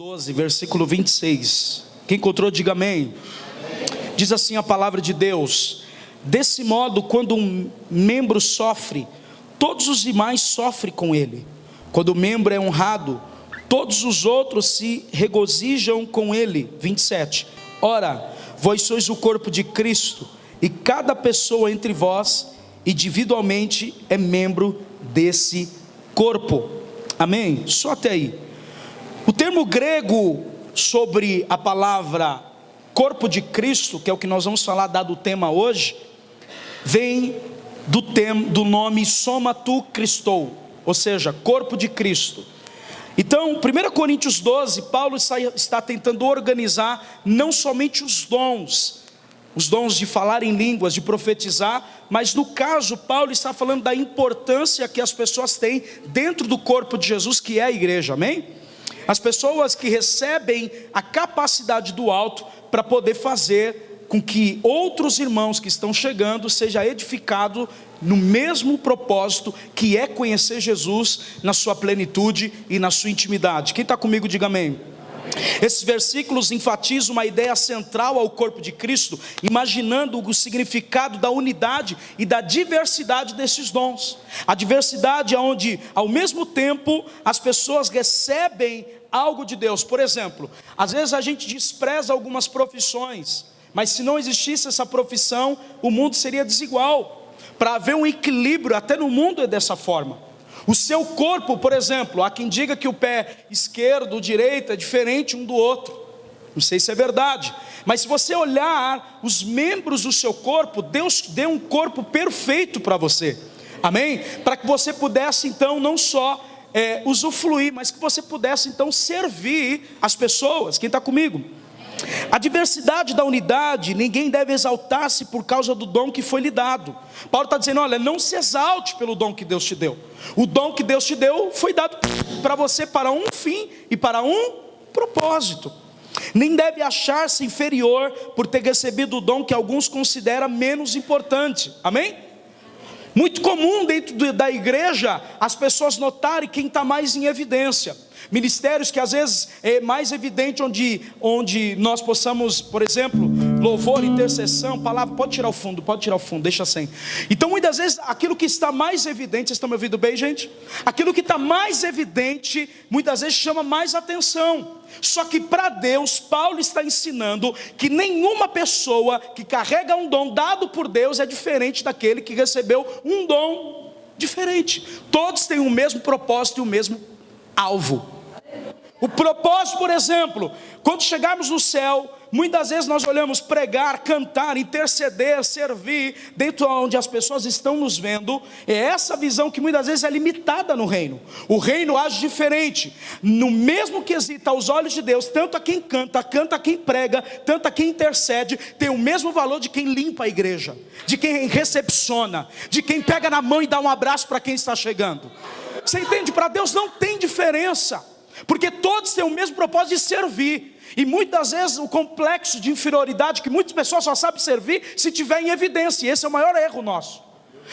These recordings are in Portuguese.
12, versículo 26. Quem encontrou, diga amém. Diz assim a palavra de Deus: desse modo, quando um membro sofre, todos os demais sofrem com ele. Quando o membro é honrado, todos os outros se regozijam com ele. 27. Ora, vós sois o corpo de Cristo, e cada pessoa entre vós, individualmente, é membro desse corpo. Amém? Só até aí. O termo grego sobre a palavra corpo de Cristo, que é o que nós vamos falar dado o tema hoje, vem do nome soma tu Christou, ou seja, corpo de Cristo. Então, 1 Coríntios 12, Paulo está tentando organizar não somente os dons de falar em línguas, de profetizar, mas no caso, Paulo está falando da importância que as pessoas têm dentro do corpo de Jesus, que é a igreja, amém? As pessoas que recebem a capacidade do alto para poder fazer com que outros irmãos que estão chegando seja edificado no mesmo propósito, que é conhecer Jesus na sua plenitude e na sua intimidade. Quem está comigo, diga amém. Esses versículos enfatizam uma ideia central ao corpo de Cristo, imaginando o significado da unidade e da diversidade desses dons. A diversidade é onde, ao mesmo tempo, as pessoas recebem algo de Deus. Por exemplo, às vezes a gente despreza algumas profissões, mas se não existisse essa profissão, o mundo seria desigual. Para haver um equilíbrio, até no mundo é dessa forma. O seu corpo, por exemplo, há quem diga que o pé esquerdo, direito é diferente um do outro. Não sei se é verdade, mas se você olhar os membros do seu corpo, Deus deu um corpo perfeito para você, amém? Para que você pudesse então não só usufruir, mas que você pudesse então servir as pessoas. Quem está comigo? A diversidade da unidade, ninguém deve exaltar-se por causa do dom que foi lhe dado. Paulo está dizendo, olha, não se exalte pelo dom que Deus te deu. O dom que Deus te deu foi dado para você para um fim e para um propósito. Nem deve achar-se inferior por ter recebido o dom que alguns consideram menos importante, amém? Muito comum dentro da igreja as pessoas notarem quem está mais em evidência. Ministérios que às vezes é mais evidente onde nós possamos, por exemplo, louvor, intercessão, palavra, pode tirar o fundo, deixa sem. Então muitas vezes aquilo que está mais evidente, vocês estão me ouvindo bem, gente? Aquilo que está mais evidente, muitas vezes chama mais atenção. Só que para Deus, Paulo está ensinando que nenhuma pessoa que carrega um dom dado por Deus é diferente daquele que recebeu um dom diferente. Todos têm o mesmo propósito e o mesmo alvo. O propósito, por exemplo, quando chegarmos no céu, muitas vezes nós olhamos pregar, cantar, interceder, servir, dentro onde as pessoas estão nos vendo. É essa visão que muitas vezes é limitada no reino. O reino age diferente, no mesmo quesito aos olhos de Deus, tanto a quem canta a quem prega, tanto a quem intercede, tem o mesmo valor de quem limpa a igreja, de quem recepciona, de quem pega na mão e dá um abraço para quem está chegando. Você entende? Para Deus não tem diferença, porque todos têm o mesmo propósito de servir. E muitas vezes o complexo de inferioridade, que muitas pessoas só sabem servir se tiver em evidência, e esse é o maior erro nosso.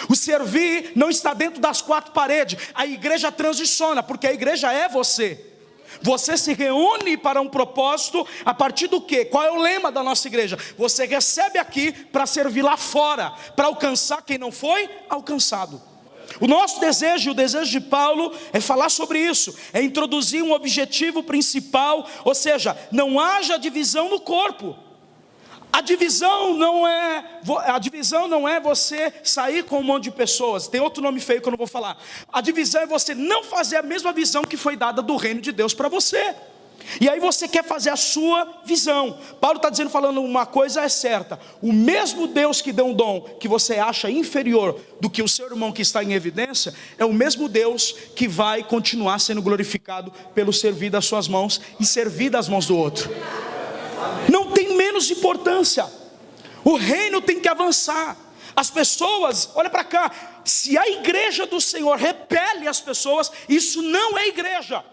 O servir não está dentro das quatro paredes. A igreja transiciona, porque a igreja é você. Você se reúne para um propósito a partir do quê? Qual é o lema da nossa igreja? Você recebe aqui para servir lá fora, para alcançar quem não foi alcançado. O nosso desejo, e o desejo de Paulo, é falar sobre isso, é introduzir um objetivo principal, ou seja, não haja divisão no corpo. A divisão não é você sair com um monte de pessoas. Tem outro nome feio que eu não vou falar. A divisão é você não fazer a mesma visão que foi dada do reino de Deus para você. E aí você quer fazer a sua visão. Paulo está dizendo, falando uma coisa é certa: o mesmo Deus que deu um dom que você acha inferior do que o seu irmão que está em evidência, é o mesmo Deus que vai continuar sendo glorificado pelo servir das suas mãos e servir das mãos do outro. Não tem menos importância. O reino tem que avançar. As pessoas, olha para cá, se a igreja do Senhor repele as pessoas, isso não é igreja.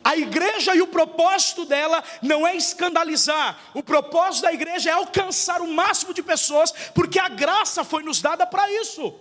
A igreja e o propósito dela não é escandalizar. O propósito da igreja é alcançar o máximo de pessoas, porque a graça foi nos dada para isso.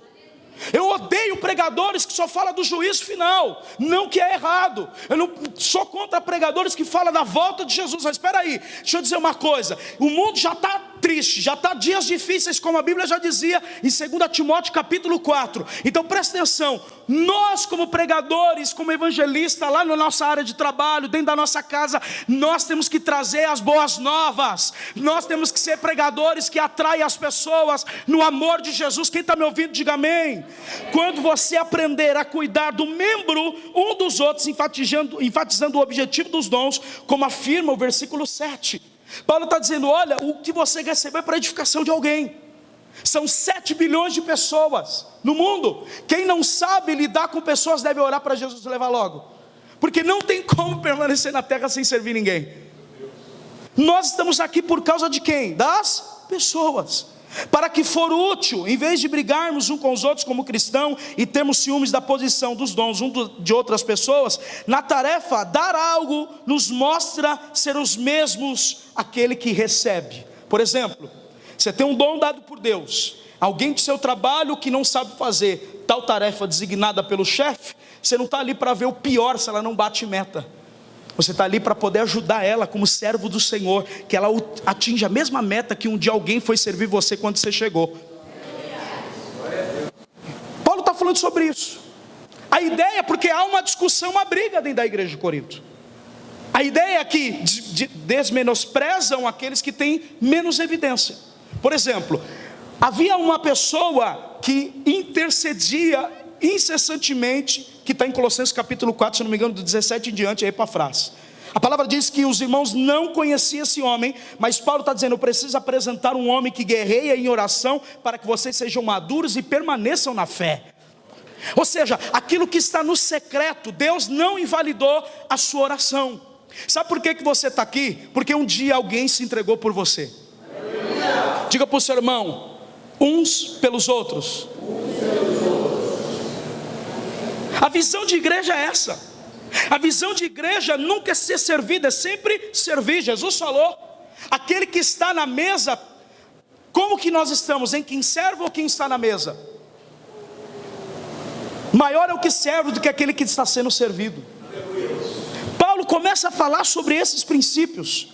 Eu odeio pregadores que só falam do juízo final, não que é errado. Eu não sou contra pregadores que falam da volta de Jesus. Mas espera aí, deixa eu dizer uma coisa. O mundo já está triste, já está dias difíceis, como a Bíblia já dizia em 2 Timóteo capítulo 4. Então presta atenção, nós como pregadores, como evangelistas, lá na nossa área de trabalho, dentro da nossa casa, nós temos que trazer as boas novas. Nós temos que ser pregadores que atraem as pessoas no amor de Jesus. Quem está me ouvindo, diga amém. Quando você aprender a cuidar do membro um dos outros, enfatizando o objetivo dos dons, como afirma o versículo 7. Paulo está dizendo, olha, o que você recebeu é para a edificação de alguém. São 7 bilhões de pessoas no mundo. Quem não sabe lidar com pessoas deve orar para Jesus levar logo, porque não tem como permanecer na terra sem servir ninguém. Nós estamos aqui por causa de quem? Das pessoas. Para que for útil, em vez de brigarmos uns com os outros como cristão e termos ciúmes da posição dos dons de outras pessoas, na tarefa dar algo nos mostra ser os mesmos aquele que recebe. Por exemplo, você tem um dom dado por Deus, alguém do seu trabalho que não sabe fazer tal tarefa designada pelo chefe, você não está ali para ver o pior se ela não bate meta. Você está ali para poder ajudar ela como servo do Senhor, que ela atinja a mesma meta que um dia alguém foi servir você quando você chegou. Paulo está falando sobre isso. A ideia, porque há uma discussão, uma briga dentro da igreja de Corinto. A ideia é que desmenosprezam aqueles que têm menos evidência. Por exemplo, havia uma pessoa que intercedia incessantemente, que está em Colossenses capítulo 4, se não me engano, do 17 em diante, é Epafras. A palavra diz que os irmãos não conheciam esse homem, mas Paulo está dizendo, eu preciso apresentar um homem que guerreia em oração, para que vocês sejam maduros e permaneçam na fé. Ou seja, aquilo que está no secreto, Deus não invalidou a sua oração. Sabe por que você está aqui? Porque um dia alguém se entregou por você. Diga para o seu irmão, uns pelos outros. A visão de igreja é essa. A visão de igreja nunca é ser servida, é sempre servir. Jesus falou, aquele que está na mesa, como que nós estamos? Em quem serve ou quem está na mesa? Maior é o que serve do que aquele que está sendo servido. Paulo começa a falar sobre esses princípios.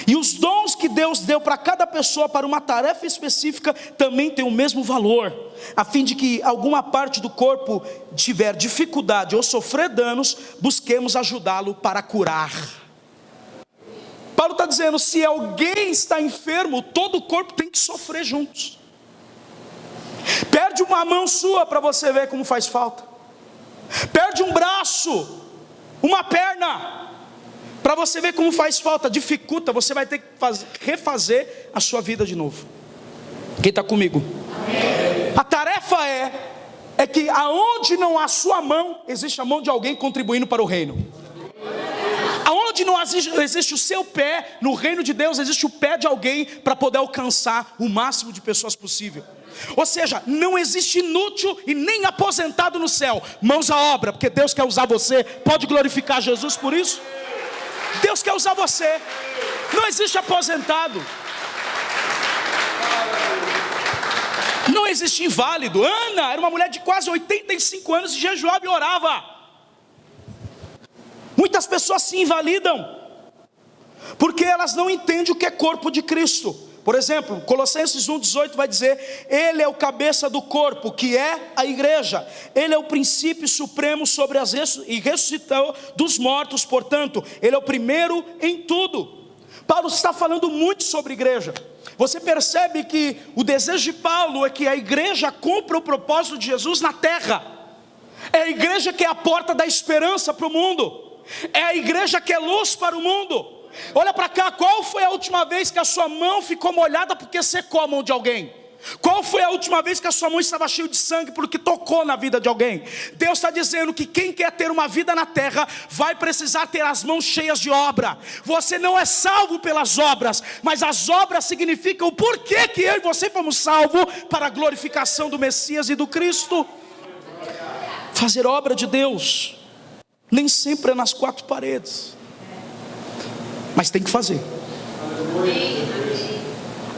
E os dons que Deus deu para cada pessoa para uma tarefa específica também tem o mesmo valor, a fim de que alguma parte do corpo tiver dificuldade ou sofrer danos, busquemos ajudá-lo para curar. Paulo está dizendo, se alguém está enfermo, todo o corpo tem que sofrer juntos. Perde uma mão sua para você ver como faz falta. Perde um braço, uma perna, para você ver como faz falta, dificulta, você vai ter que refazer a sua vida de novo. Quem está comigo? Amém. A tarefa é que aonde não há sua mão, existe a mão de alguém contribuindo para o reino. Aonde não existe o seu pé, no reino de Deus existe o pé de alguém para poder alcançar o máximo de pessoas possível. Ou seja, não existe inútil e nem aposentado no céu. Mãos à obra, porque Deus quer usar você. Pode glorificar Jesus por isso? Deus quer usar você. Não existe aposentado. Não existe inválido. Ana era uma mulher de quase 85 anos e jejuava e orava. Muitas pessoas se invalidam porque elas não entendem o que é corpo de Cristo. Por exemplo, Colossenses 1,18 vai dizer, Ele é o cabeça do corpo, que é a igreja. Ele é o princípio supremo sobre e ressuscitou dos mortos, portanto, Ele é o primeiro em tudo. Paulo está falando muito sobre igreja. Você percebe que o desejo de Paulo é que a igreja cumpra o propósito de Jesus na terra. É a igreja que é a porta da esperança para o mundo. É a igreja que é luz para o mundo. Olha para cá, qual foi a última vez que a sua mão ficou molhada porque secou a mão de alguém? Qual foi a última vez que a sua mão estava cheia de sangue porque tocou na vida de alguém? Deus está dizendo que quem quer ter uma vida na terra vai precisar ter as mãos cheias de obra. Você não é salvo pelas obras, mas as obras significam o porquê que eu e você fomos salvos, para a glorificação do Messias e do Cristo. Fazer obra de Deus nem sempre é nas quatro paredes, mas tem que fazer.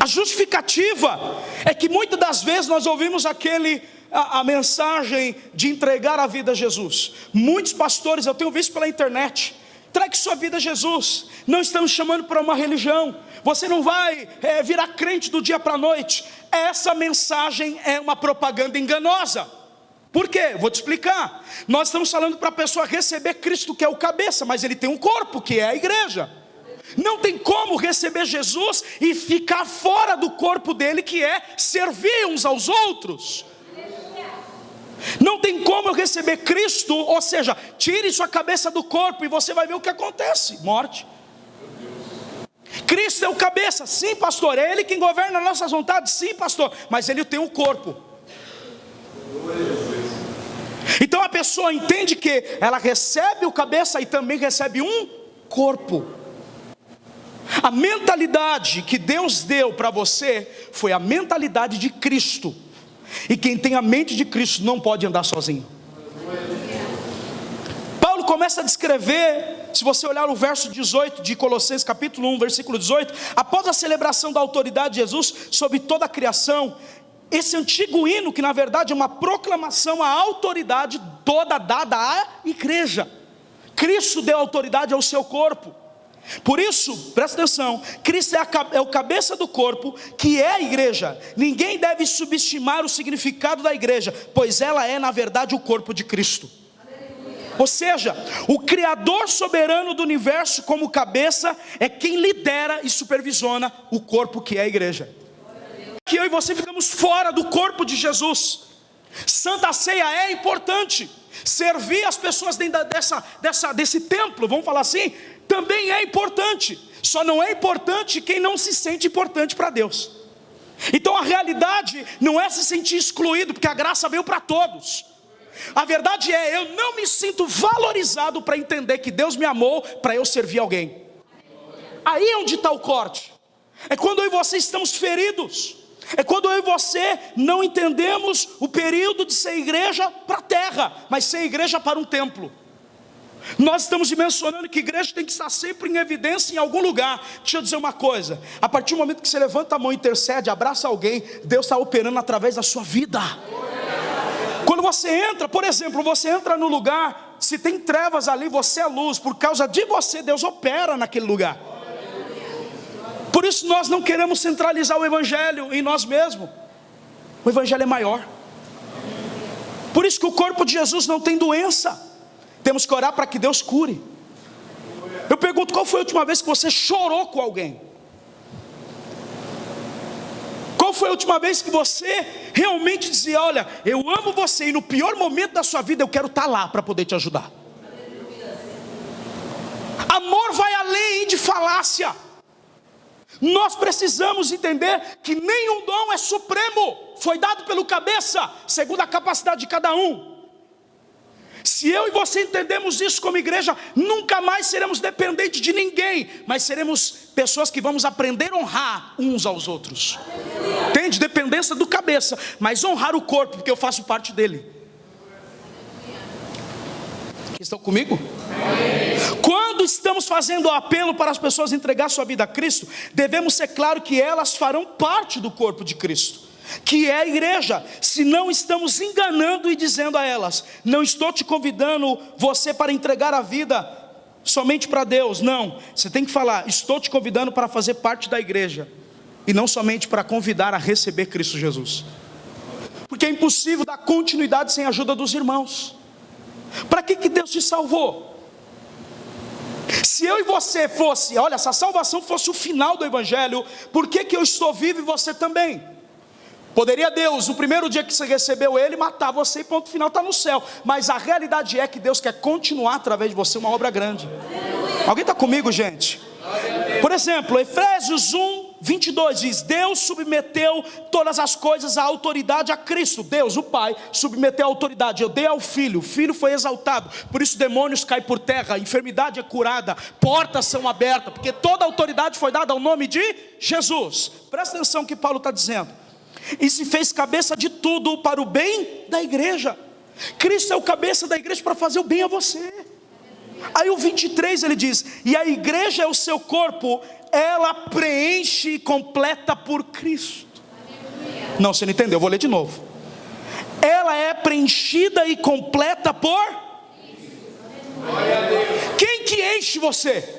A justificativa é que muitas das vezes nós ouvimos aquele a mensagem de entregar a vida a Jesus. Muitos pastores, eu tenho visto pela internet: entregue sua vida a Jesus. Não estamos chamando para uma religião. Você não vai virar crente do dia para a noite. Essa mensagem é uma propaganda enganosa. Por quê? Vou te explicar. Nós estamos falando para a pessoa receber Cristo, que é o cabeça, mas ele tem um corpo, que é a igreja. Não tem como receber Jesus e ficar fora do corpo dele, que é servir uns aos outros. Não tem como eu receber Cristo, ou seja, tire sua cabeça do corpo e você vai ver o que acontece: morte. Cristo é o cabeça, sim pastor, é Ele quem governa nossas vontades, sim pastor, mas Ele tem um corpo. Então a pessoa entende que ela recebe o cabeça e também recebe um corpo. A mentalidade que Deus deu para você foi a mentalidade de Cristo. E quem tem a mente de Cristo não pode andar sozinho. Paulo começa a descrever, se você olhar o verso 18 de Colossenses capítulo 1, versículo 18, após a celebração da autoridade de Jesus sobre toda a criação, esse antigo hino, que na verdade é uma proclamação à autoridade toda dada à igreja. Cristo deu autoridade ao seu corpo. Por isso, presta atenção, Cristo é o cabeça do corpo, que é a igreja. Ninguém deve subestimar o significado da igreja, pois ela é na verdade o corpo de Cristo. Ou seja, o Criador soberano do universo como cabeça é quem lidera e supervisiona o corpo, que é a igreja. Que eu e você ficamos fora do corpo de Jesus. Santa Ceia é importante. Servir as pessoas dentro desse templo, vamos falar assim, também é importante. Só não é importante quem não se sente importante para Deus. Então a realidade não é se sentir excluído, porque a graça veio para todos. A verdade é, eu não me sinto valorizado para entender que Deus me amou para eu servir alguém. Aí é onde está o corte. É quando eu e você estamos feridos. É quando eu e você não entendemos o período de ser igreja para a terra, mas ser igreja para um templo. Nós estamos dimensionando que igreja tem que estar sempre em evidência em algum lugar. Deixa eu dizer uma coisa: a partir do momento que você levanta a mão, intercede, abraça alguém, Deus está operando através da sua vida. Quando você entra, por exemplo, você entra no lugar, se tem trevas ali, você é luz. Por causa de você, Deus opera naquele lugar. Por isso nós não queremos centralizar o evangelho em nós mesmos. O evangelho é maior. Por isso que o corpo de Jesus não tem doença. Temos que orar para que Deus cure. Eu pergunto, qual foi a última vez que você chorou com alguém? Qual foi a última vez que você realmente dizia: olha, eu amo você e no pior momento da sua vida eu quero estar lá para poder te ajudar? Amor vai além de falácia. Nós precisamos entender que nenhum dom é supremo, foi dado pelo cabeça, segundo a capacidade de cada um. Se eu e você entendemos isso como igreja, nunca mais seremos dependentes de ninguém, mas seremos pessoas que vamos aprender a honrar uns aos outros. Entende? Dependência do cabeça, mas honrar o corpo, porque eu faço parte dele. Estão comigo? Quando estamos fazendo o apelo para as pessoas entregar sua vida a Cristo, devemos ser claro que elas farão parte do corpo de Cristo, que é a igreja. Se não estamos enganando e dizendo a elas: não estou te convidando você para entregar a vida somente para Deus. Não, você tem que falar: estou te convidando para fazer parte da igreja, e não somente para convidar a receber Cristo Jesus. Porque é impossível dar continuidade sem a ajuda dos irmãos. Para que Deus te salvou? Se eu e você fosse, olha, se a salvação fosse o final do evangelho, por que eu estou vivo e você também? Poderia Deus, no primeiro dia que você recebeu Ele, matar você e ponto final, está no céu. Mas a realidade é que Deus quer continuar através de você uma obra grande. Alguém está comigo, gente? Por exemplo, Efésios 1, 22 diz: Deus submeteu todas as coisas à autoridade a Cristo. Deus, o Pai, submeteu a autoridade. Eu dei ao Filho, o Filho foi exaltado. Por isso demônios caem por terra, a enfermidade é curada, portas são abertas, porque toda a autoridade foi dada ao nome de Jesus. Presta atenção no que Paulo está dizendo. E se fez cabeça de tudo para o bem da igreja. Cristo é o cabeça da igreja para fazer o bem a você. Aí o 23 ele diz: e a igreja é o seu corpo, ela preenche e completa por Cristo. Não, você não entendeu, eu vou ler de novo. ela é preenchida e completa por... Quem que enche você?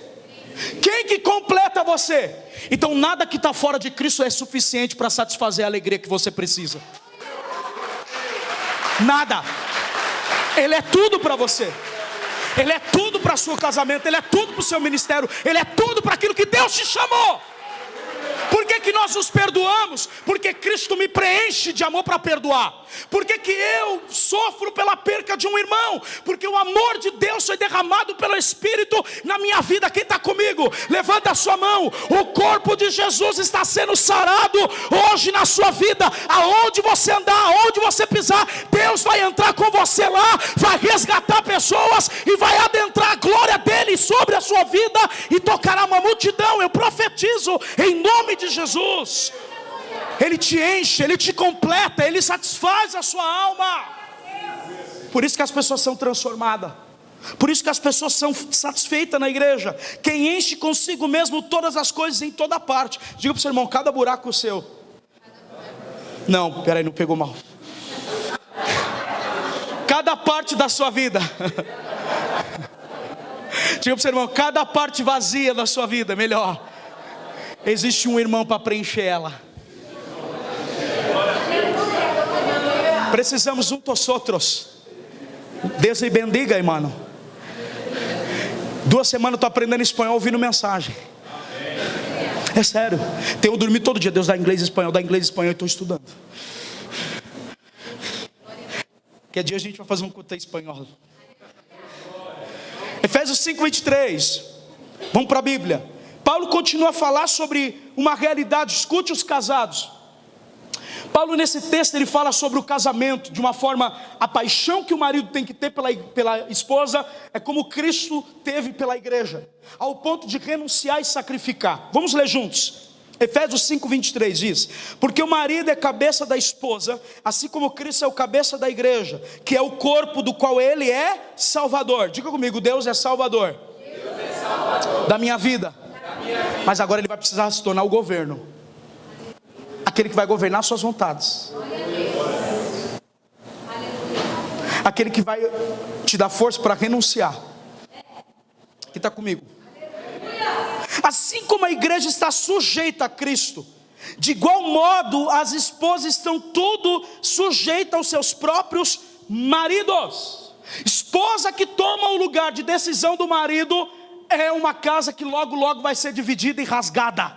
Quem que completa você? Então nada que está fora de Cristo é suficiente para satisfazer a alegria que você precisa. Nada. Ele é tudo para você. Ele é tudo para o seu casamento. Ele é tudo para o seu ministério. Ele é tudo para aquilo que Deus te chamou. Por que nós nos perdoamos? Porque Cristo me preenche de amor para perdoar. Por que eu sofro pela perca de um irmão? Porque o amor de Deus foi derramado pelo Espírito na minha vida. Quem está comigo? Levanta a sua mão. O corpo de Jesus está sendo sarado hoje na sua vida. Aonde você andar, aonde você pisar, Deus vai entrar com você lá, vai resgatar pessoas e vai adentrar a glória dele sobre a sua vida e tocará uma multidão. Eu profetizo em nome de Jesus. Ele te enche, Ele te completa, Ele satisfaz a sua alma. Por isso que as pessoas são transformadas. Por isso que as pessoas são satisfeitas na igreja. Quem enche consigo mesmo todas as coisas em toda parte. Diga para o seu irmão, cada buraco é o seu. Não, peraí, não pegou mal. Cada parte da sua vida. Diga para o seu irmão, cada parte vazia da sua vida, melhor. Existe um irmão para preencher ela. Precisamos juntos outros. Deus e bendiga, irmão. 2 semanas eu estou aprendendo espanhol ouvindo mensagem. É sério. Tenho dormido todo dia. Deus dá inglês e espanhol, dá inglês e espanhol e estou estudando. Que dia a gente vai fazer um culto em espanhol. Efésios 5:23. Vamos para a Bíblia. Paulo continua a falar sobre uma realidade. Escute os casados. Paulo nesse texto ele fala sobre o casamento. De uma forma, a paixão que o marido tem que ter pela esposa é como Cristo teve pela igreja, ao ponto de renunciar e sacrificar. Vamos ler juntos. Efésios 5:23 diz: porque o marido é cabeça da esposa, assim como Cristo é o cabeça da igreja, que é o corpo do qual ele é salvador. Diga comigo, Deus é salvador, Deus é salvador da minha vida. Mas agora ele vai precisar se tornar o governo, aquele que vai governar suas vontades, aquele que vai te dar força para renunciar. Quem está comigo? Assim como a igreja está sujeita a Cristo, de igual modo as esposas estão tudo sujeitas aos seus próprios maridos. Esposa que toma o lugar de decisão do marido é uma casa que logo logo vai ser dividida e rasgada.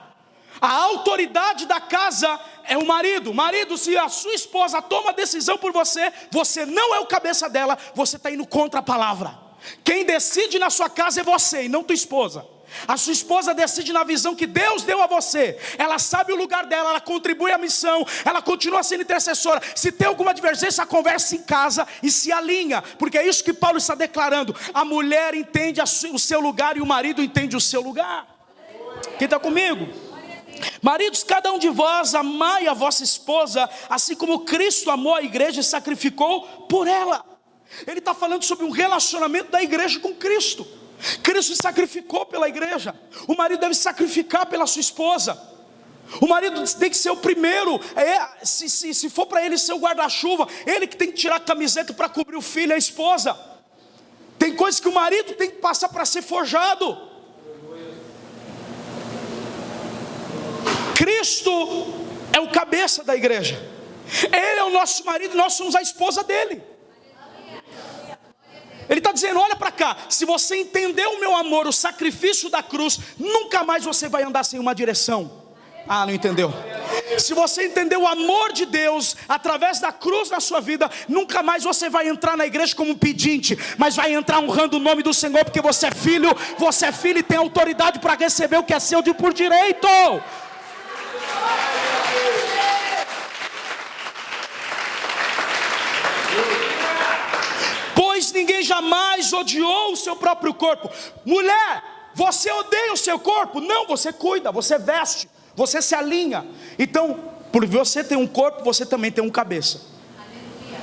A autoridade da casa é o marido. Marido, se a sua esposa toma a decisão por você, você não é o cabeça dela, você está indo contra a palavra. Quem decide na sua casa é você e não tua esposa. A sua esposa decide na visão que Deus deu a você. Ela sabe o lugar dela, ela contribui à missão, ela continua sendo intercessora. Se tem alguma divergência, conversa em casa e se alinha, porque é isso que Paulo está declarando. A mulher entende o seu lugar e o marido entende o seu lugar. Quem está comigo? Maridos, cada um de vós amai a vossa esposa, assim como Cristo amou a igreja e sacrificou por ela. Ele está falando sobre um relacionamento da igreja com Cristo. Cristo se sacrificou pela igreja. O marido deve sacrificar pela sua esposa. O marido tem que ser o primeiro. Se for para ele ser o guarda-chuva, ele que tem que tirar a camiseta para cobrir o filho e a esposa. Tem coisas que o marido tem que passar para ser forjado. Cristo é o cabeça da igreja. Ele é o nosso marido, nós somos a esposa dele. Ele está dizendo, olha para cá, se você entender o meu amor, o sacrifício da cruz, nunca mais você vai andar sem uma direção. Ah, não entendeu? Se você entender o amor de Deus através da cruz na sua vida, nunca mais você vai entrar na igreja como um pedinte, mas vai entrar honrando o nome do Senhor, porque você é filho e tem autoridade para receber o que é seu de por direito. Pois ninguém jamais odiou o seu próprio corpo. Mulher, você odeia o seu corpo? Não, você cuida, você veste, você se alinha. Então, por você ter um corpo, você também tem um cabeça.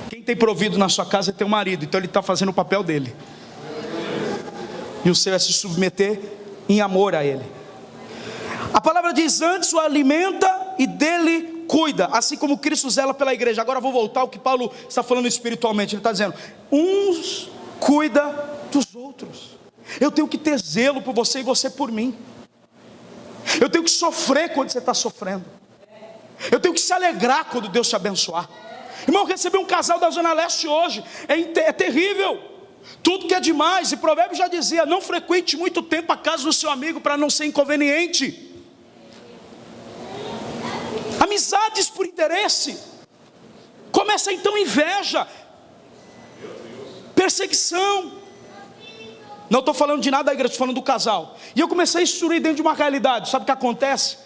Quem tem provido na sua casa é teu marido, então ele está fazendo o papel dele. E o seu é se submeter em amor a ele. A palavra diz, antes o alimenta e dele cuida, assim como Cristo zela pela igreja. Agora vou voltar ao que Paulo está falando espiritualmente. Ele está dizendo: uns cuida dos outros. Eu tenho que ter zelo por você e você por mim. Eu tenho que sofrer quando você está sofrendo. Eu tenho que se alegrar quando Deus te abençoar. Irmão, recebi um casal da Zona Leste hoje, é terrível. Tudo que é demais, e Provérbios já dizia: não frequente muito tempo a casa do seu amigo para não ser inconveniente. Amizades por interesse. Começa então inveja, perseguição. Não estou falando de nada da igreja, estou falando do casal. E eu comecei a instruir dentro de uma realidade. Sabe o que acontece?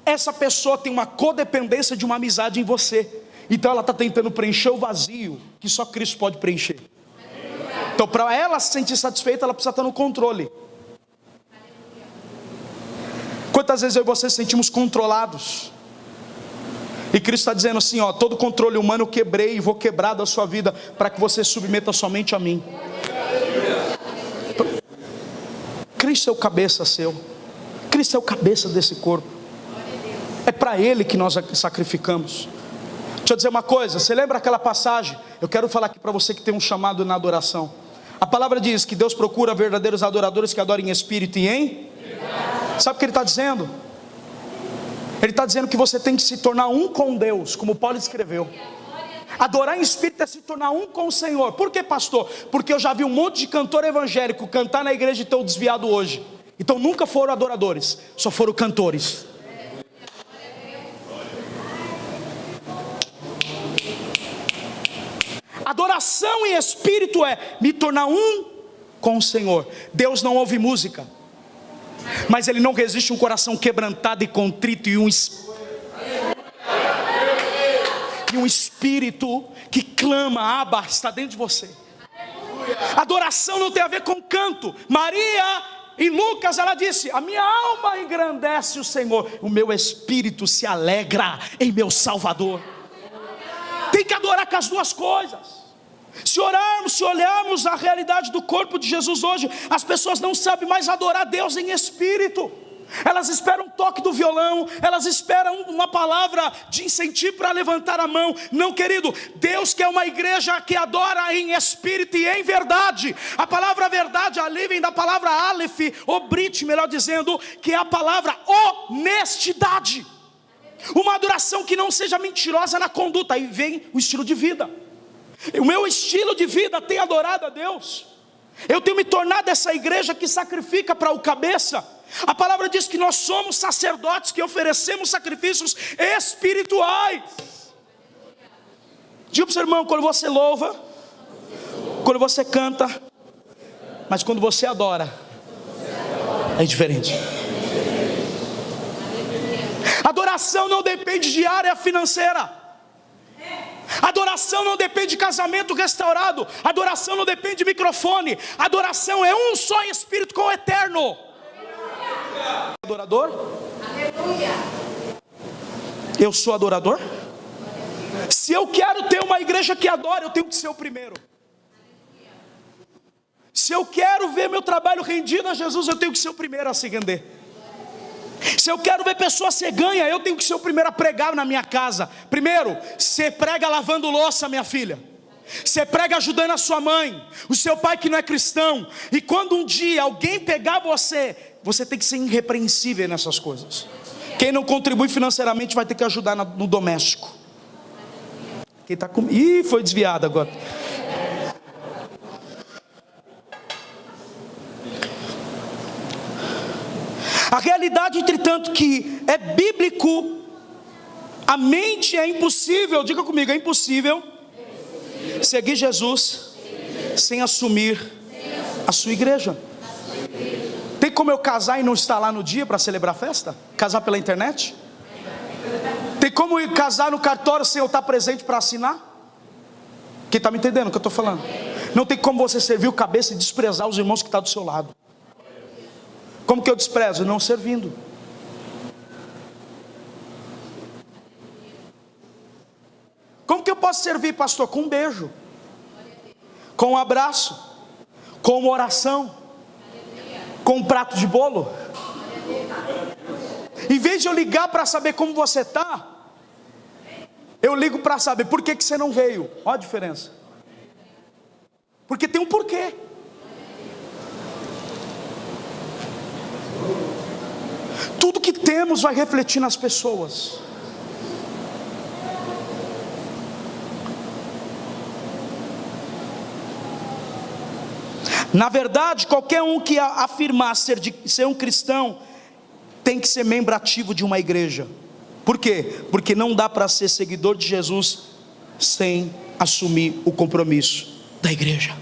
Essa pessoa tem uma codependência de uma amizade em você. Então ela está tentando preencher o vazio que só Cristo pode preencher. Então, para ela se sentir satisfeita, ela precisa estar no controle. Quantas vezes eu e você sentimos controlados? E Cristo está dizendo assim: ó, todo controle humano eu quebrei e vou quebrar da sua vida, para que você submeta somente a mim. Cristo é o cabeça seu. Cristo é o cabeça desse corpo. É para Ele que nós sacrificamos. Deixa eu dizer uma coisa, você lembra aquela passagem? Eu quero falar aqui para você que tem um chamado na adoração. A palavra diz que Deus procura verdadeiros adoradores que adorem em espírito e em... Sabe o que Ele está dizendo? Ele está dizendo que você tem que se tornar um com Deus, como Paulo escreveu. Adorar em espírito é se tornar um com o Senhor. Por que, pastor? Porque eu já vi um monte de cantor evangélico cantar na igreja e estão desviado hoje. Então nunca foram adoradores, só foram cantores. Adoração em espírito é me tornar um com o Senhor. Deus não ouve música, mas Ele não resiste um coração quebrantado e contrito e um espírito que clama. Abba está dentro de você. Adoração não tem a ver com canto. Maria, em Lucas, ela disse: a minha alma engrandece o Senhor, o meu espírito se alegra em meu Salvador. Tem que adorar com as duas coisas. Se orarmos, se olharmos a realidade do corpo de Jesus hoje, as pessoas não sabem mais adorar Deus em espírito. Elas esperam um toque do violão, elas esperam uma palavra de incentivo para levantar a mão. Não, querido, Deus quer uma igreja que adora em espírito e em verdade. A palavra verdade ali vem da palavra Aleph, ou Brit, melhor dizendo, que é a palavra honestidade. Uma adoração que não seja mentirosa na conduta. Aí vem o estilo de vida. O meu estilo de vida tem adorado a Deus. Eu tenho me tornado essa igreja que sacrifica para o cabeça. A palavra diz que nós somos sacerdotes que oferecemos sacrifícios espirituais. Diga para o seu irmão: quando você louva, quando você canta, mas quando você adora, é diferente. Adoração não depende de área financeira. Adoração não depende de casamento restaurado. Adoração não depende de microfone. Adoração é um só em espírito com o eterno. Adorador? Aleluia. Eu sou adorador? Se eu quero ter uma igreja que adora, eu tenho que ser o primeiro. Se eu quero ver meu trabalho rendido a Jesus, eu tenho que ser o primeiro a se render. Se eu quero ver pessoas ser ganha, eu tenho que ser o primeiro a pregar na minha casa. Primeiro, você prega lavando louça, minha filha. Você prega ajudando a sua mãe, o seu pai que não é cristão. E quando um dia alguém pegar você, você tem que ser irrepreensível nessas coisas. Quem não contribui financeiramente vai ter que ajudar no doméstico. Quem está com... Ih, foi desviado agora. A realidade, entretanto, que é bíblico, a mente é impossível. Diga comigo: é impossível seguir Jesus sem assumir a sua igreja. Tem como eu casar e não estar lá no dia para celebrar a festa? Casar pela internet? Tem como eu casar no cartório sem eu estar presente para assinar? Quem está me entendendo o que eu estou falando? Não tem como você servir o cabeça e desprezar os irmãos que estão do seu lado. Como que eu desprezo? Não servindo. Como que eu posso servir, pastor? Com um beijo, com um abraço, com uma oração, com um prato de bolo. Em vez de eu ligar para saber como você está, Eu ligo para saber por que você não veio. Olha a diferença. Porque tem um porquê. Tudo que temos vai refletir nas pessoas. Na verdade, qualquer um que afirmar ser um cristão tem que ser membro ativo de uma igreja. Por quê? Porque não dá para ser seguidor de Jesus sem assumir o compromisso da igreja.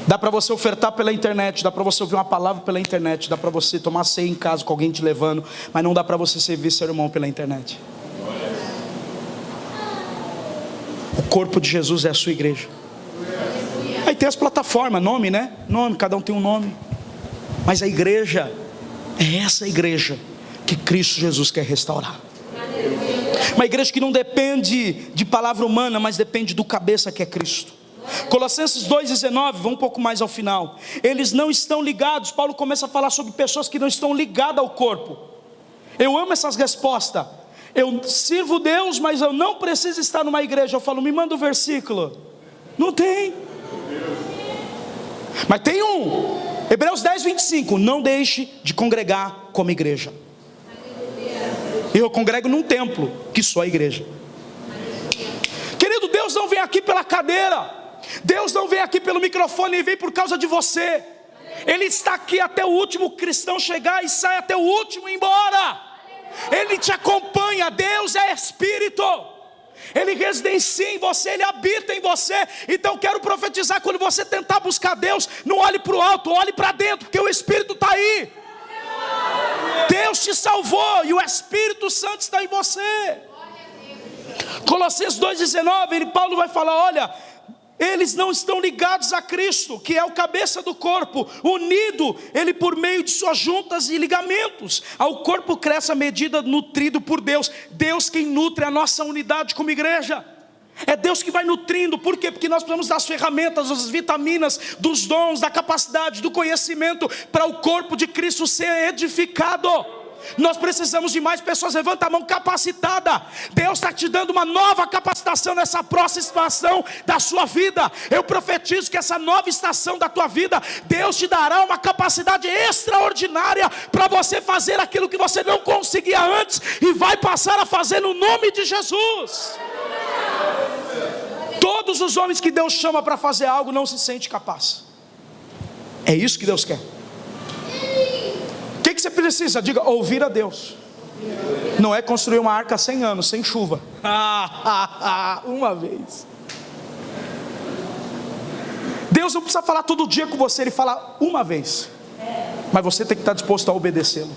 Dá para você ofertar pela internet, dá para você ouvir uma palavra pela internet, dá para você tomar ceia em casa com alguém te levando, mas não dá para você servir seu irmão pela internet. O corpo de Jesus é a sua igreja. Aí tem as plataformas, nome, né? Nome, cada um tem um nome. Mas a igreja é essa igreja que Cristo Jesus quer restaurar. Uma igreja que não depende de palavra humana, mas depende do cabeça que é Cristo. Colossenses 2,19, vamos um pouco mais ao final. Eles não estão ligados. Paulo começa a falar sobre pessoas que não estão ligadas ao corpo. Eu amo essas respostas. Eu sirvo Deus, mas eu não preciso estar numa igreja. Eu falo, me manda o versículo. Não tem. Mas tem um. Hebreus 10:25. Não deixe de congregar como igreja. Eu congrego num templo, que só a igreja. Querido, Deus não vem aqui pela cadeira. Deus não vem aqui pelo microfone, Ele vem por causa de você. Ele está aqui até o último cristão chegar e sai até o último ir embora. Ele te acompanha. Deus é Espírito. Ele residencia em você, Ele habita em você. Então quero profetizar, quando você tentar buscar Deus, não olhe para o alto, olhe para dentro, porque o Espírito está aí. Deus te salvou e o Espírito Santo está em você. Colossenses 2,19, Paulo vai falar, olha, eles não estão ligados a Cristo, que é o cabeça do corpo, unido Ele por meio de suas juntas e ligamentos. Ao corpo cresce à medida nutrido por Deus. Deus quem nutre a nossa unidade como igreja. É Deus que vai nutrindo. Por quê? Porque nós precisamos das ferramentas, das vitaminas, dos dons, da capacidade, do conhecimento, para o corpo de Cristo ser edificado. Nós precisamos de mais pessoas. Levanta a mão, capacitada. Deus está te dando uma nova capacitação nessa próxima estação da sua vida. Eu profetizo que essa nova estação da tua vida, Deus te dará uma capacidade extraordinária para você fazer aquilo que você não conseguia antes e vai passar a fazer no nome de Jesus. Todos os homens que Deus chama para fazer algo não se sente capaz. É isso que Deus quer. O que você precisa? Diga, ouvir a Deus. Não é construir uma arca 100 anos, sem chuva. Uma vez. Deus não precisa falar todo dia com você, Ele fala uma vez. Mas você tem que estar disposto a obedecê-lo.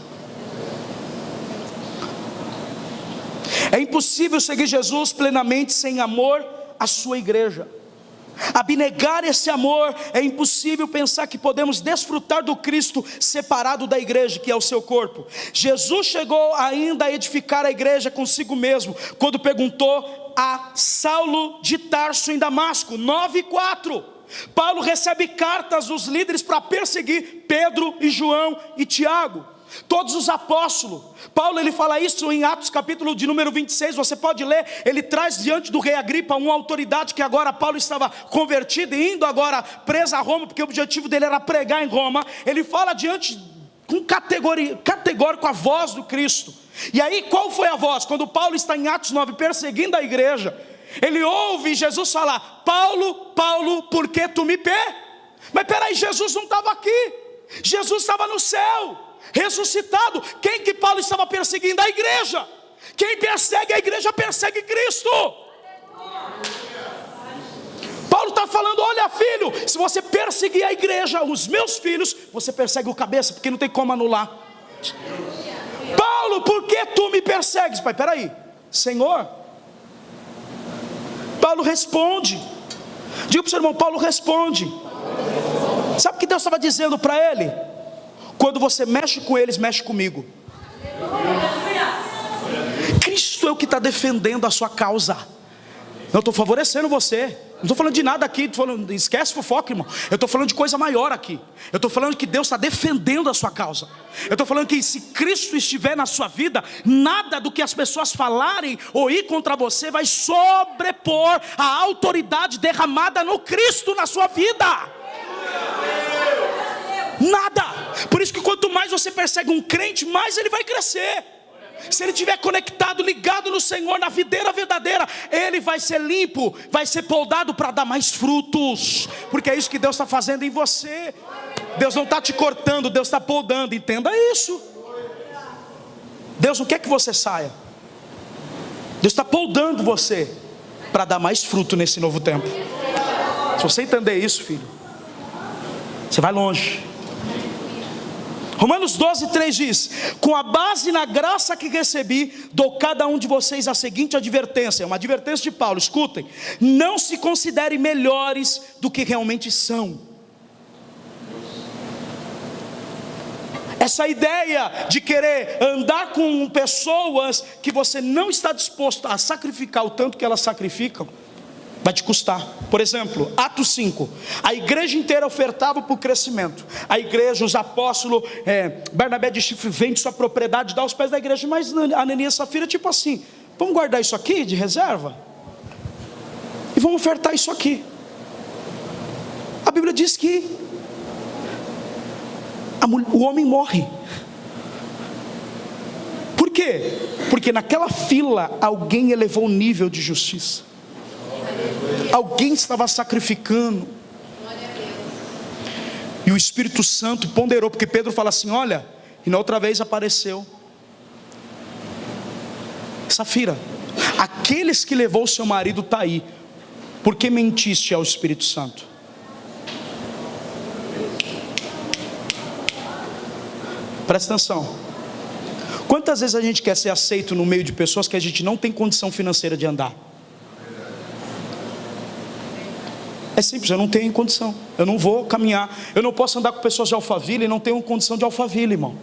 É impossível seguir Jesus plenamente sem amor à sua igreja. Abnegar esse amor, é impossível pensar que podemos desfrutar do Cristo separado da igreja, que é o seu corpo. Jesus chegou ainda a edificar a igreja consigo mesmo, quando perguntou a Saulo de Tarso em Damasco, 9:4. Paulo recebe cartas dos líderes para perseguir Pedro e João e Tiago, todos os apóstolos. Paulo ele fala isso em Atos capítulo de número 26, você pode ler. Ele traz diante do rei Agripa uma autoridade que agora Paulo estava convertido e indo agora preso a Roma, porque o objetivo dele era pregar em Roma. Ele fala diante com categórico a voz do Cristo. E aí qual foi a voz? Quando Paulo está em Atos 9 perseguindo a igreja, ele ouve Jesus falar, Paulo, Paulo, por que tu me Mas peraí, Jesus não estava aqui, Jesus estava no céu, ressuscitado. Quem que Paulo estava perseguindo? A igreja. Quem persegue a igreja persegue Cristo. Paulo está falando, olha filho, se você perseguir a igreja, os meus filhos, você persegue o cabeça, porque não tem como anular. Paulo, por que tu me persegues? Pai, peraí, Senhor. Paulo responde. Diga para o seu irmão, Paulo responde. Sabe o que Deus estava dizendo para ele? Quando você mexe com eles, mexe comigo. Cristo é o que está defendendo a sua causa. Não estou favorecendo você. Não estou falando de nada aqui, esquece fofoca, irmão. Eu estou falando de coisa maior aqui. Eu estou falando que Deus está defendendo a sua causa. Eu estou falando que se Cristo estiver na sua vida, nada do que as pessoas falarem ou ir contra você vai sobrepor a autoridade derramada no Cristo na sua vida. Nada. Por isso que quanto mais você persegue um crente, mais ele vai crescer. Se ele estiver conectado, ligado no Senhor, na videira verdadeira, ele vai ser limpo, vai ser poldado para dar mais frutos. Porque é isso que Deus está fazendo em você. Deus não está te cortando, Deus está poldando. Entenda isso. Deus não quer que você saia. Deus está poldando você para dar mais fruto nesse novo tempo. Se você entender isso, filho, você vai longe. Romanos 12:3 diz: com a base na graça que recebi, dou cada um de vocês a seguinte advertência. É uma advertência de Paulo, escutem: não se considerem melhores do que realmente são. Essa ideia de querer andar com pessoas que você não está disposto a sacrificar o tanto que elas sacrificam, vai te custar. Por exemplo, Atos 5, a igreja inteira ofertava para o crescimento. A igreja, os apóstolos, Barnabé de Chifre vende sua propriedade, dá aos pés da igreja. Mas Ananias e Safira, tipo assim: vamos guardar isso aqui de reserva? E vamos ofertar isso aqui. A Bíblia diz que o homem morre. Por quê? Porque naquela fila alguém elevou o nível de justiça. Alguém estava sacrificando. E o Espírito Santo ponderou, porque Pedro fala assim: olha, e na outra vez apareceu Safira, aqueles que levou o seu marido está aí, porque mentiste ao Espírito Santo. Presta atenção. Quantas vezes a gente quer ser aceito no meio de pessoas que a gente não tem condição financeira de andar? É simples, eu não tenho condição. Eu não vou caminhar. Eu não posso andar com pessoas de Alphaville e não tenho condição de Alphaville, irmão.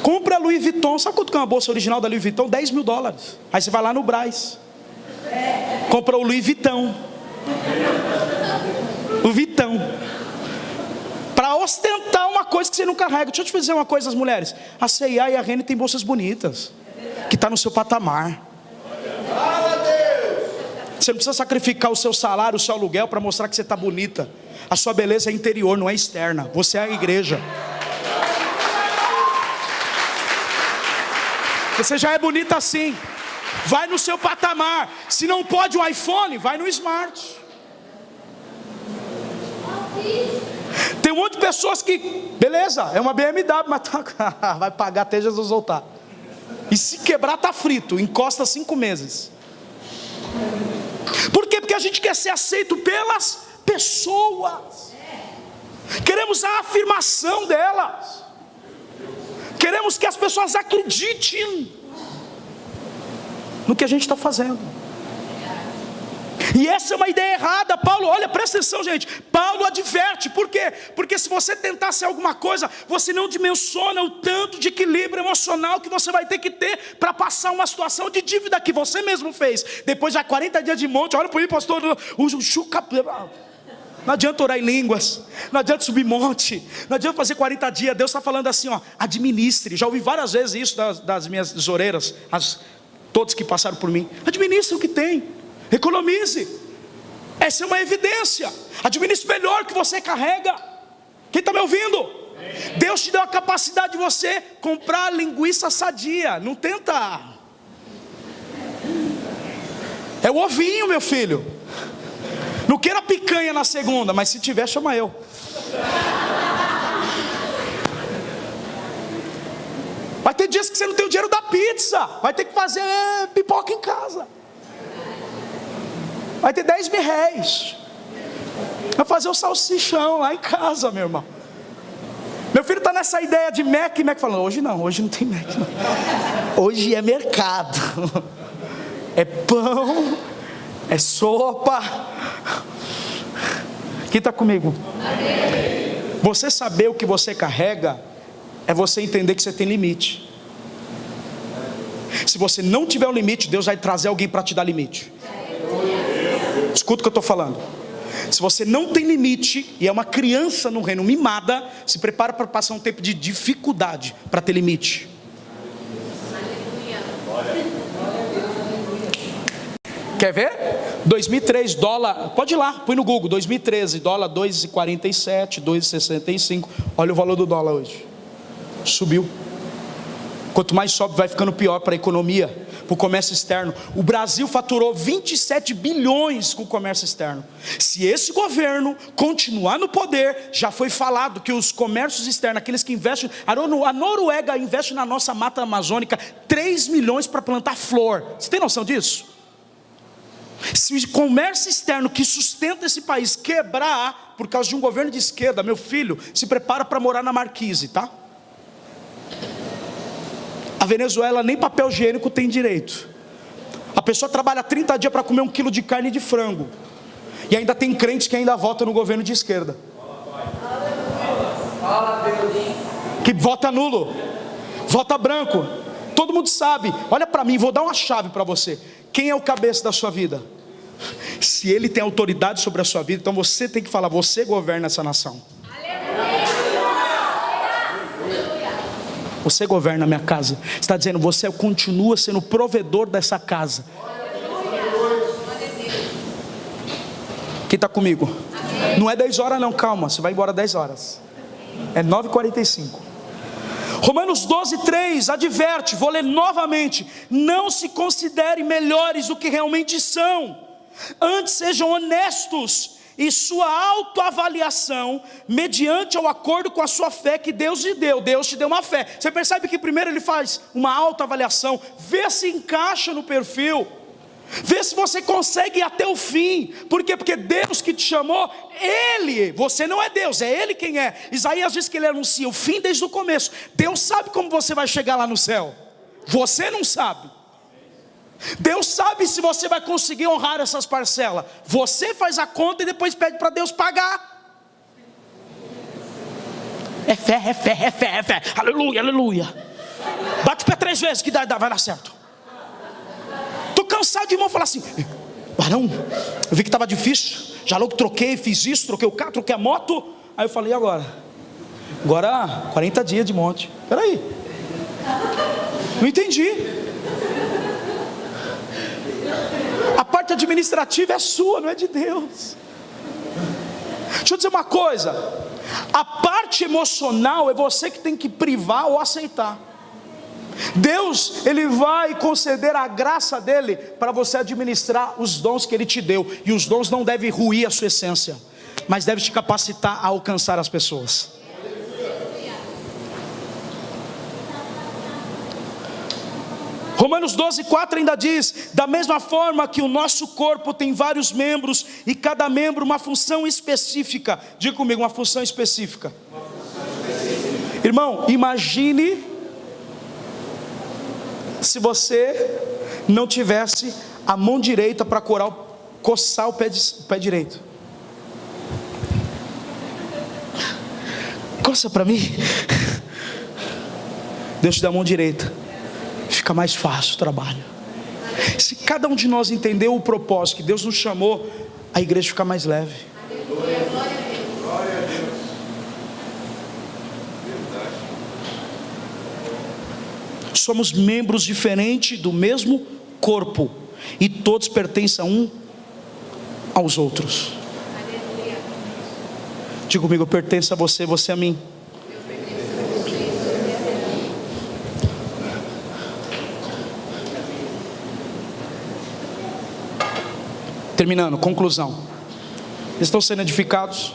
Compra a Louis Vuitton. Sabe quanto que é uma bolsa original da Louis Vuitton? $10.000. Aí você vai lá no Brás, compra o Louis Vuitton. O Vuitton, para ostentar uma coisa que você não carrega. Deixa eu te dizer uma coisa, as mulheres: a C&A e a Renner tem bolsas bonitas, que está no seu patamar. Você não precisa sacrificar o seu salário, o seu aluguel para mostrar que você está bonita. A sua beleza é interior, não é externa. Você é a igreja. Você já é bonita assim. Vai no seu patamar. Se não pode o iPhone, vai no Smart. Tem um monte de pessoas que, beleza, é uma BMW, mas vai pagar até Jesus voltar. E se quebrar tá frito, encosta 5 meses. Por quê? Porque a gente quer ser aceito pelas pessoas. Queremos a afirmação delas. Queremos que as pessoas acreditem no que a gente está fazendo. E essa é uma ideia errada. Paulo, olha, presta atenção, gente. Paulo adverte. Por quê? Porque se você tentar ser alguma coisa, você não dimensiona o tanto de equilíbrio emocional que você vai ter que ter para passar uma situação de dívida que você mesmo fez. Depois de 40 dias de monte, olha para mim, pastor, não adianta orar em línguas, não adianta subir monte, não adianta fazer 40 dias. Deus está falando assim, ó, administre. Já ouvi várias vezes isso das minhas tesoureiras, todos que passaram por mim. Administre o que tem, economize. Essa é uma evidência. Administre melhor o que você carrega. Quem está me ouvindo? Deus te deu a capacidade de você comprar linguiça sadia. Não tenta. É o ovinho, meu filho. Não queira picanha na segunda, mas se tiver, chama eu. Vai ter dias que você não tem o dinheiro da pizza, vai ter que fazer pipoca em casa. Vai ter 10 mil reais. Vai fazer o salsichão lá em casa, meu irmão. Meu filho está nessa ideia de Mac, e Mac falando, hoje não tem Mac não. Hoje é mercado. É pão, é sopa. Quem está comigo? Você saber o que você carrega é você entender que você tem limite. Se você não tiver o limite, Deus vai trazer alguém para te dar limite. Escuta o que eu estou falando. Se você não tem limite e é uma criança no reino mimada, se prepara para passar um tempo de dificuldade para ter limite. Quer ver? 2003, dólar, pode ir lá, põe no Google, 2013, dólar 2,47, 2,65, olha o valor do dólar hoje, subiu. Quanto mais sobe, vai ficando pior para a economia, para o comércio externo. O Brasil faturou 27 bilhões com o comércio externo. Se esse governo continuar no poder, já foi falado que os comércios externos, aqueles que investem, a Noruega investe na nossa mata amazônica 3 milhões para plantar flor. Você tem noção disso? Se o comércio externo que sustenta esse país quebrar por causa de um governo de esquerda, meu filho, se prepara para morar na Marquise, tá? A Venezuela nem papel higiênico tem direito. A pessoa trabalha 30 dias para comer 1 quilo de carne de frango. E ainda tem crentes que ainda votam no governo de esquerda, que vota nulo, vota branco. Todo mundo sabe. Olha para mim, vou dar uma chave para você. Quem é o cabeça da sua vida? Se ele tem autoridade sobre a sua vida, então você tem que falar: você governa essa nação. Você governa a minha casa. Está dizendo, você continua sendo o provedor dessa casa. Quem está comigo? Não é 10 horas não, calma, você vai embora 10 horas. É 9h45. Romanos 12:3 adverte, vou ler novamente: não se considerem melhores do que realmente são, antes sejam honestos e sua autoavaliação mediante o acordo com a sua fé que Deus lhe deu. Deus te deu uma fé. Você percebe que primeiro ele faz uma autoavaliação, vê se encaixa no perfil, vê se você consegue ir até o fim. Por quê? Porque Deus que te chamou, Ele, você não é Deus, é Ele quem é. Isaías diz que Ele anuncia o fim desde o começo. Deus sabe como você vai chegar lá no céu, você não sabe. Deus sabe se você vai conseguir honrar essas parcelas. Você faz a conta e depois pede para Deus pagar. É fé, é fé, é fé, é fé. Aleluia, aleluia. Bate o pé 3 vezes que vai dar certo. Estou cansado de irmão falar assim: Barão, eu vi que estava difícil, já logo troquei, fiz isso, troquei o carro, troquei a moto. Aí eu falei: e agora? Agora 40 dias de monte. Espera aí, não entendi. A parte administrativa é sua, não é de Deus. Deixa eu dizer uma coisa: a parte emocional é você que tem que privar ou aceitar. Deus, Ele vai conceder a graça dEle para você administrar os dons que Ele te deu. E os dons não devem ruir a sua essência, mas devem te capacitar a alcançar as pessoas. Romanos 12:4 ainda diz: da mesma forma que o nosso corpo tem vários membros, e cada membro uma função específica. Diga comigo, uma função específica. Irmão, imagine se você não tivesse a mão direita para coçar o pé direito. Coça para mim. Deus te dá a mão direita, fica mais fácil o trabalho. Se cada um de nós entender o propósito que Deus nos chamou, a igreja fica mais leve. Somos membros diferentes do mesmo corpo, e todos pertencem um aos outros. Diga comigo: eu pertenço a você, você a mim. Terminando, conclusão. Estão sendo edificados?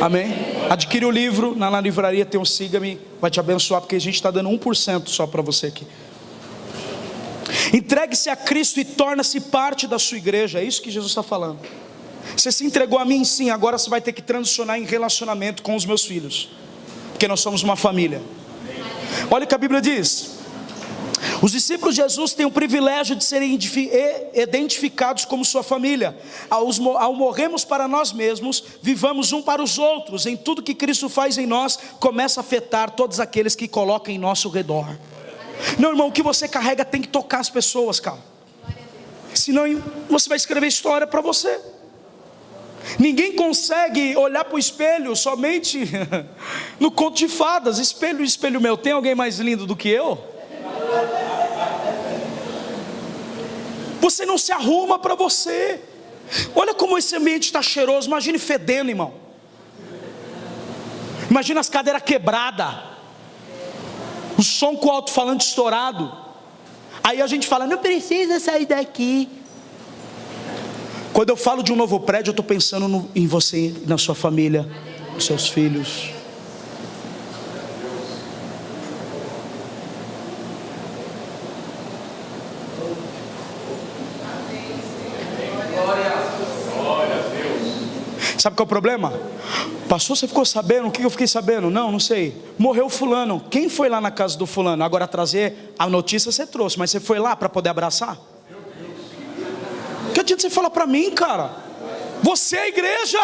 Amém? Adquire o livro, na livraria tem um Siga-me, vai te abençoar, porque a gente está dando 1% só para você aqui. Entregue-se a Cristo e torna-se parte da sua igreja. É isso que Jesus está falando. Você se entregou a mim, sim, agora você vai ter que transicionar em relacionamento com os meus filhos, porque nós somos uma família. Olha o que a Bíblia diz: os discípulos de Jesus têm o privilégio de serem identificados como sua família. Ao morrermos para nós mesmos, vivamos um para os outros. Em tudo que Cristo faz em nós, começa a afetar todos aqueles que colocam em nosso redor. Não, irmão, o que você carrega tem que tocar as pessoas, cara. Senão você vai escrever história para você. Ninguém consegue olhar para o espelho somente no conto de fadas. Espelho, espelho meu, tem alguém mais lindo do que eu? Você não se arruma para você. Olha como esse ambiente está cheiroso. Imagine fedendo, irmão. Imagina as cadeiras quebradas, o som com o alto-falante estourado. Aí a gente fala, não precisa sair daqui. Quando eu falo de um novo prédio, eu estou pensando em você, na sua família, nos seus filhos. Sabe qual é o problema? Pastor, você ficou sabendo? O que eu fiquei sabendo? Não sei. Morreu fulano. Quem foi lá na casa do fulano? Agora trazer a notícia você trouxe, mas você foi lá para poder abraçar? Que adianta você falar para mim, cara? Você é a igreja.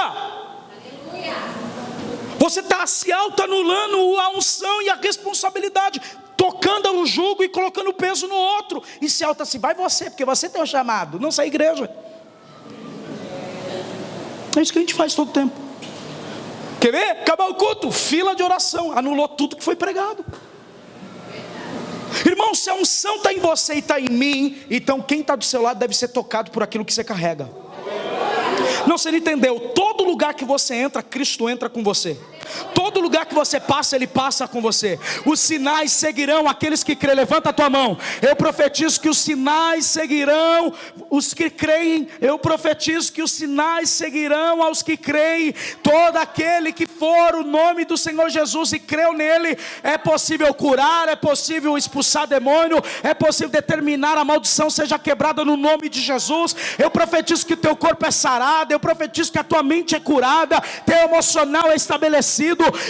Você está se auto-anulando a unção e a responsabilidade, tocando o jugo e colocando peso no outro. E se auto assim, vai você, porque você tem o chamado. Não, você é a igreja. É isso que a gente faz todo tempo. Quer ver? Acabar o culto, fila de oração, anulou tudo que foi pregado. Irmão, se a unção está em você e está em mim, então quem está do seu lado deve ser tocado por aquilo que você carrega. Não, você não entendeu? Todo lugar que você entra, Cristo entra com você. Todo lugar que você passa, Ele passa com você. Os sinais seguirão aqueles que creem. Levanta a tua mão. Eu profetizo que os sinais seguirão os que creem. Eu profetizo que os sinais seguirão aos que creem. Todo aquele que for o nome do Senhor Jesus e creu nele, é possível curar, é possível expulsar demônio, é possível determinar a maldição seja quebrada no nome de Jesus. Eu profetizo que teu corpo é sarado, eu profetizo que a tua mente é curada, teu emocional é estabelecido.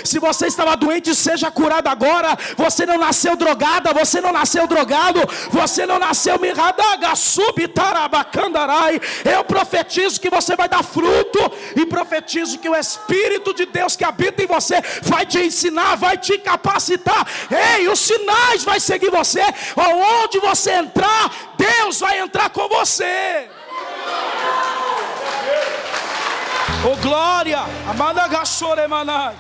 Se você estava doente, seja curado agora. Você não nasceu drogada, você não nasceu drogado, você não nasceu mirradaga, subitarabacandarai. Eu profetizo que você vai dar fruto, e profetizo que o Espírito de Deus que habita em você vai te ensinar, vai te capacitar. Ei, os sinais vai seguir você. Onde você entrar, Deus vai entrar com você. Oh glória, amada gassoremanai.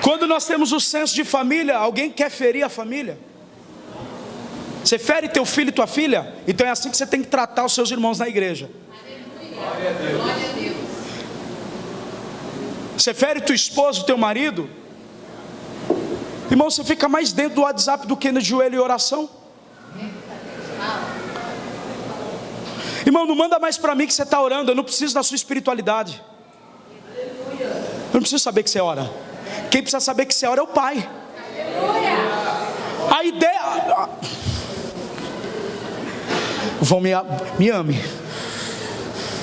Quando nós temos o senso de família, alguém quer ferir a família? Você fere teu filho e tua filha? Então é assim que você tem que tratar os seus irmãos na igreja. Glória a Deus. Glória a Deus. Você fere teu esposo, teu marido? Irmão, você fica mais dentro do WhatsApp do que no joelho e oração. Irmão, não manda mais para mim que você está orando. Eu não preciso da sua espiritualidade. Eu não preciso saber que você ora. Quem precisa saber que você ora é o Pai. A ideia... Vão me ame.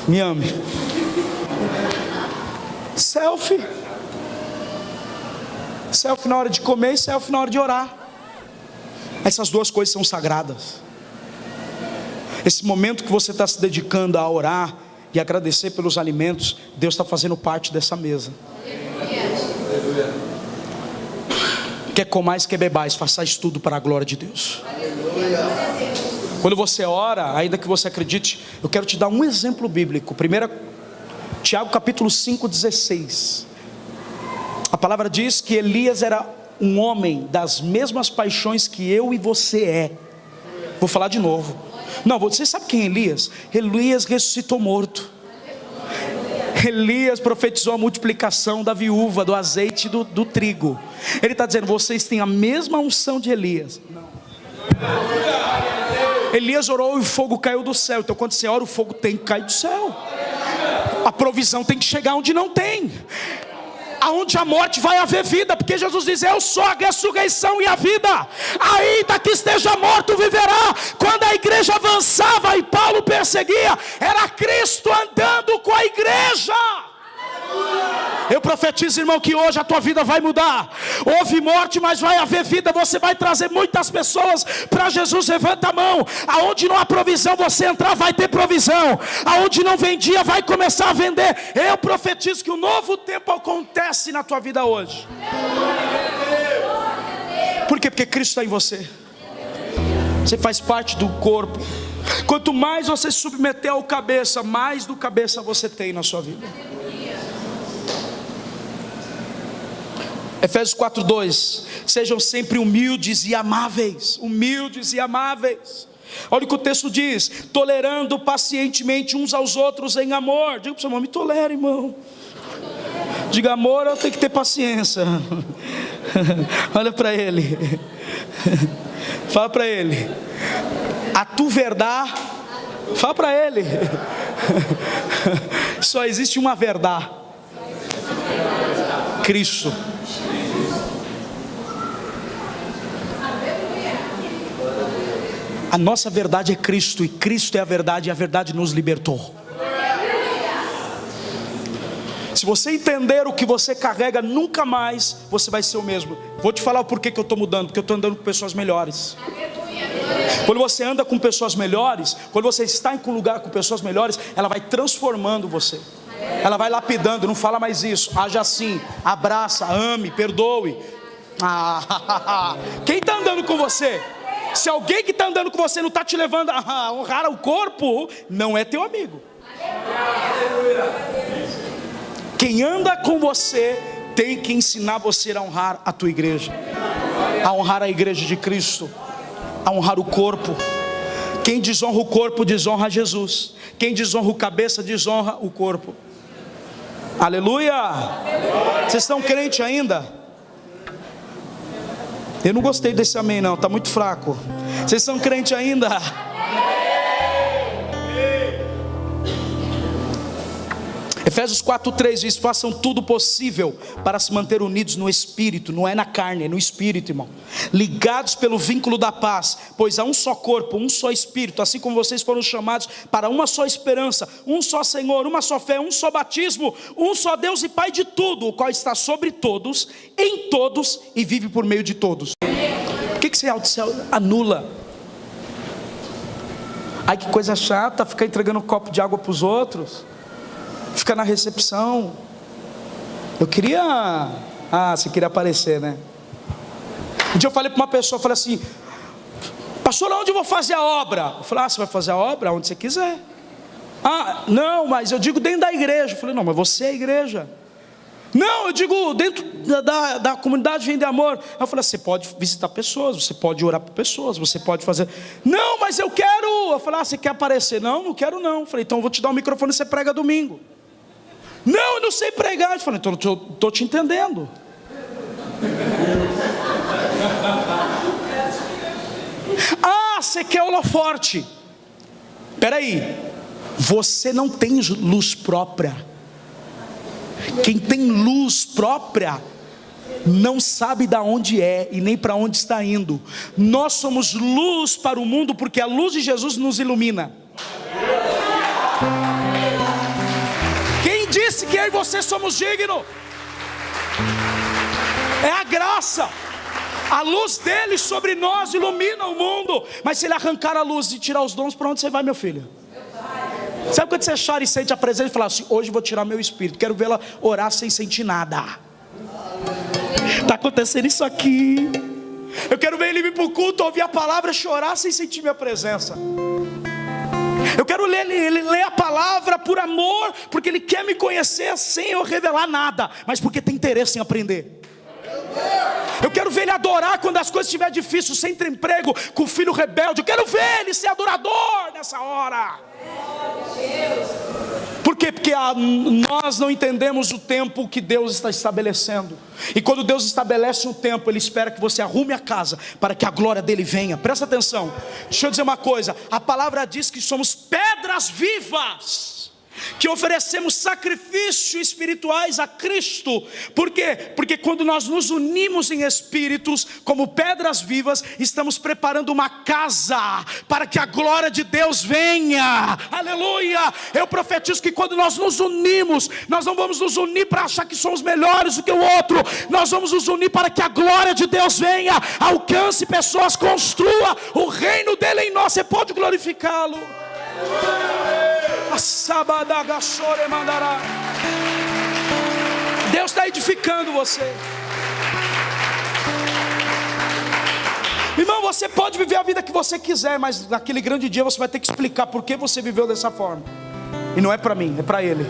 Me ame. Selfie. Selfie na hora de comer e selfie na hora de orar. Essas duas coisas são sagradas. Esse momento que você está se dedicando a orar e agradecer pelos alimentos, Deus está fazendo parte dessa mesa. Quer comais, quer bebais, façais tudo para a glória de Deus. Quando você ora, ainda que você acredite, eu quero te dar um exemplo bíblico. 1 Tiago capítulo 5:16. A palavra diz que Elias era um homem das mesmas paixões que eu e você é. Vou falar de novo. Não, você sabe quem é Elias? Elias ressuscitou morto. Elias profetizou a multiplicação da viúva, do azeite e do trigo. Ele está dizendo, vocês têm a mesma unção de Elias. Não. Elias orou e o fogo caiu do céu. Então quando você ora, o fogo tem que cair do céu. A provisão tem que chegar onde não tem. Aonde a morte vai haver vida, porque Jesus diz, eu sou a ressurreição e a vida. Ainda que esteja morto, viverá. Quando a igreja avançava e Paulo perseguia, era Cristo andando com a igreja. Eu profetizo, irmão, que hoje a tua vida vai mudar. Houve morte, mas vai haver vida. Você vai trazer muitas pessoas para Jesus. Levanta a mão. Aonde não há provisão, você entrar, vai ter provisão. Aonde não vendia, vai começar a vender. Eu profetizo que o novo tempo acontece na tua vida hoje. Por quê? Porque Cristo está em você. Você faz parte do corpo. Quanto mais você se submeter ao cabeça, mais do cabeça você tem na sua vida. Efésios 4:2. Sejam sempre humildes e amáveis. Humildes e amáveis. Olha o que o texto diz: tolerando pacientemente uns aos outros em amor. Diga para o seu irmão: me tolera, irmão. Diga: amor, eu tenho que ter paciência. Olha para ele. Fala para ele: a tu verdade. Fala para ele. Só existe uma verdade: Cristo. A nossa verdade é Cristo, e Cristo é a verdade, e a verdade nos libertou. Se você entender o que você carrega, nunca mais você vai ser o mesmo. Vou te falar o porquê que eu estou mudando. Porque eu estou andando com pessoas melhores. Quando você anda com pessoas melhores, quando você está em um lugar com pessoas melhores, ela vai transformando você. Ela vai lapidando. Não fala mais isso, haja assim, abraça, ame, perdoe. Quem está andando com você? Se alguém que está andando com você não está te levando a honrar o corpo, não é teu amigo. Quem anda com você tem que ensinar você a honrar a tua igreja, a honrar a igreja de Cristo, a honrar o corpo. Quem desonra o corpo desonra Jesus. Quem desonra o cabeça desonra o corpo. Aleluia! Vocês estão crentes ainda? Eu não gostei desse amém não, está muito fraco. Vocês são crentes ainda? Efésios 4:3 diz: façam tudo possível para se manter unidos no Espírito. Não é na carne, é no Espírito, irmão. Ligados pelo vínculo da paz, pois há um só corpo, um só Espírito. Assim como vocês foram chamados para uma só esperança, um só Senhor, uma só fé, um só batismo, um só Deus e Pai de tudo, o qual está sobre todos, em todos e vive por meio de todos. Por que você anula? Ai, que coisa chata, ficar entregando um copo de água para os outros, ficar na recepção. Eu queria... você queria aparecer, né? Um dia eu falei para uma pessoa, eu falei assim: pastor, onde eu vou fazer a obra? Eu falei: você vai fazer a obra onde você quiser. Não, mas eu digo dentro da igreja. Eu falei: não, mas você é a igreja. Não, eu digo dentro da comunidade Vem de Amor. Eu falei: você pode visitar pessoas, você pode orar por pessoas, você pode fazer. Não, mas eu quero. Eu falei: você quer aparecer? Não, não quero não. Eu falei: então eu vou te dar um microfone e você prega domingo. Não, eu não sei pregar. Eu falei: então eu estou te entendendo. Você quer holoforte? Peraí, você não tem luz própria. Quem tem luz própria não sabe de onde é e nem para onde está indo. Nós somos luz para o mundo porque a luz de Jesus nos ilumina. Quem disse que eu e você somos dignos? É a graça. A luz dele sobre nós ilumina o mundo. Mas se ele arrancar a luz e tirar os dons, para onde você vai, meu filho? Sabe quando você chora e sente a presença e fala assim: hoje eu vou tirar meu espírito, quero vê-la orar sem sentir nada. Está acontecendo isso aqui. Eu quero ver ele vir para o culto, ouvir a palavra, chorar sem sentir minha presença. Eu quero ele ler a palavra por amor, porque ele quer me conhecer sem eu revelar nada, mas porque tem interesse em aprender. Eu quero ver ele adorar quando as coisas estiverem difíceis, sem ter emprego, com o filho rebelde. Eu quero ver ele ser adorador nessa hora. Por quê? Porque nós não entendemos o tempo que Deus está estabelecendo. E quando Deus estabelece um tempo, Ele espera que você arrume a casa para que a glória dEle venha. Presta atenção, deixa eu dizer uma coisa. A palavra diz que somos pedras vivas, que oferecemos sacrifícios espirituais a Cristo. Por quê? Porque quando nós nos unimos em espíritos, como pedras vivas, estamos preparando uma casa para que a glória de Deus venha. Aleluia! Eu profetizo que quando nós nos unimos, nós não vamos nos unir para achar que somos melhores do que o outro. Nós vamos nos unir para que a glória de Deus venha, alcance pessoas, construa o reino dele em nós. Você pode glorificá-lo. Deus está edificando você. Irmão, você pode viver a vida que você quiser, mas naquele grande dia você vai ter que explicar por que você viveu dessa forma. E não é para mim, é para Ele.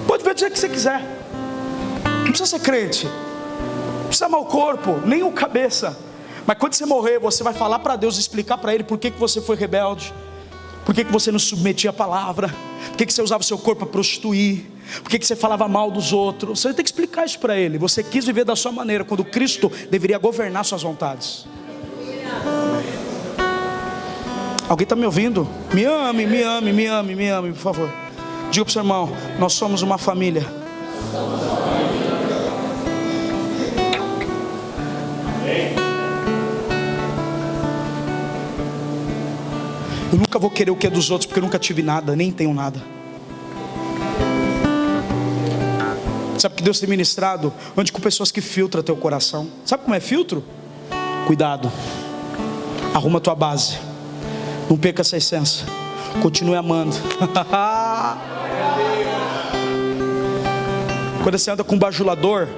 Pode viver do jeito que você quiser. Não precisa ser crente, não precisa amar o corpo, nem o cabeça. Mas quando você morrer, você vai falar para Deus, explicar para Ele por que você foi rebelde, por que você não submetia a palavra, por que você usava o seu corpo para prostituir, por que você falava mal dos outros. Você tem que explicar isso para Ele. Você quis viver da sua maneira, quando Cristo deveria governar suas vontades. Alguém está me ouvindo? Me ame, me ame, me ame, me ame, por favor. Diga para o seu irmão: nós somos uma família. Eu nunca vou querer o que é dos outros, porque eu nunca tive nada, nem tenho nada. Sabe que Deus tem ministrado? Onde com pessoas que filtram teu coração. Sabe como é filtro? Cuidado. Arruma a tua base. Não perca essa essência. Continue amando. Quando você anda com um bajulador,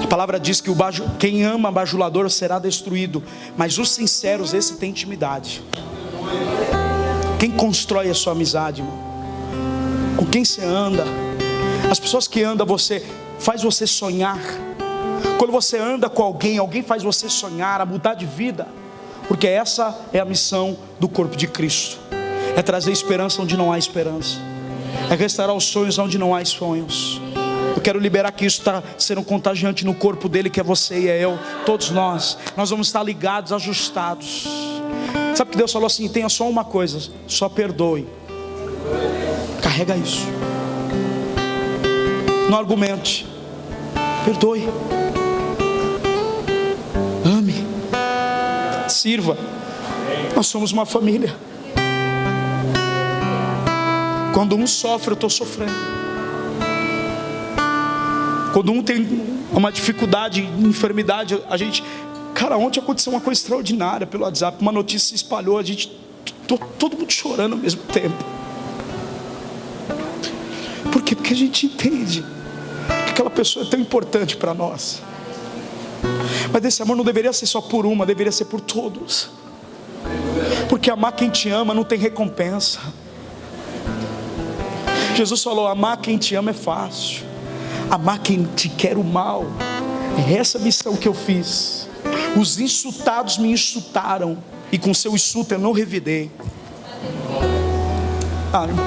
a palavra diz que quem ama bajulador será destruído, mas os sinceros, esse tem intimidade. Quem constrói a sua amizade, irmão? Com quem você anda? As pessoas que andam, faz você sonhar. Quando você anda com alguém, alguém faz você sonhar, a mudar de vida. Porque essa é a missão do corpo de Cristo. É trazer esperança onde não há esperança. É restaurar os sonhos onde não há sonhos. Eu quero liberar que isso está sendo contagiante no corpo dele, que é você e é eu, todos nós. Nós vamos estar ligados, ajustados. Sabe que Deus falou assim: tenha só uma coisa, só perdoe. Carrega isso. Não argumente. Perdoe. Ame. Sirva. Nós somos uma família. Quando um sofre, eu estou sofrendo. Quando um tem uma dificuldade, enfermidade, a gente... Cara, ontem aconteceu uma coisa extraordinária pelo WhatsApp. Uma notícia se espalhou, a gente... Todo mundo chorando ao mesmo tempo. Por quê? Porque a gente entende que aquela pessoa é tão importante para nós. Mas esse amor não deveria ser só por uma, deveria ser por todos. Porque amar quem te ama não tem recompensa. Jesus falou: amar quem te ama é fácil. Amar quem te quer o mal. É essa missão que eu fiz. Os insultados me insultaram, e com seu insulto eu não revidei. Irmão,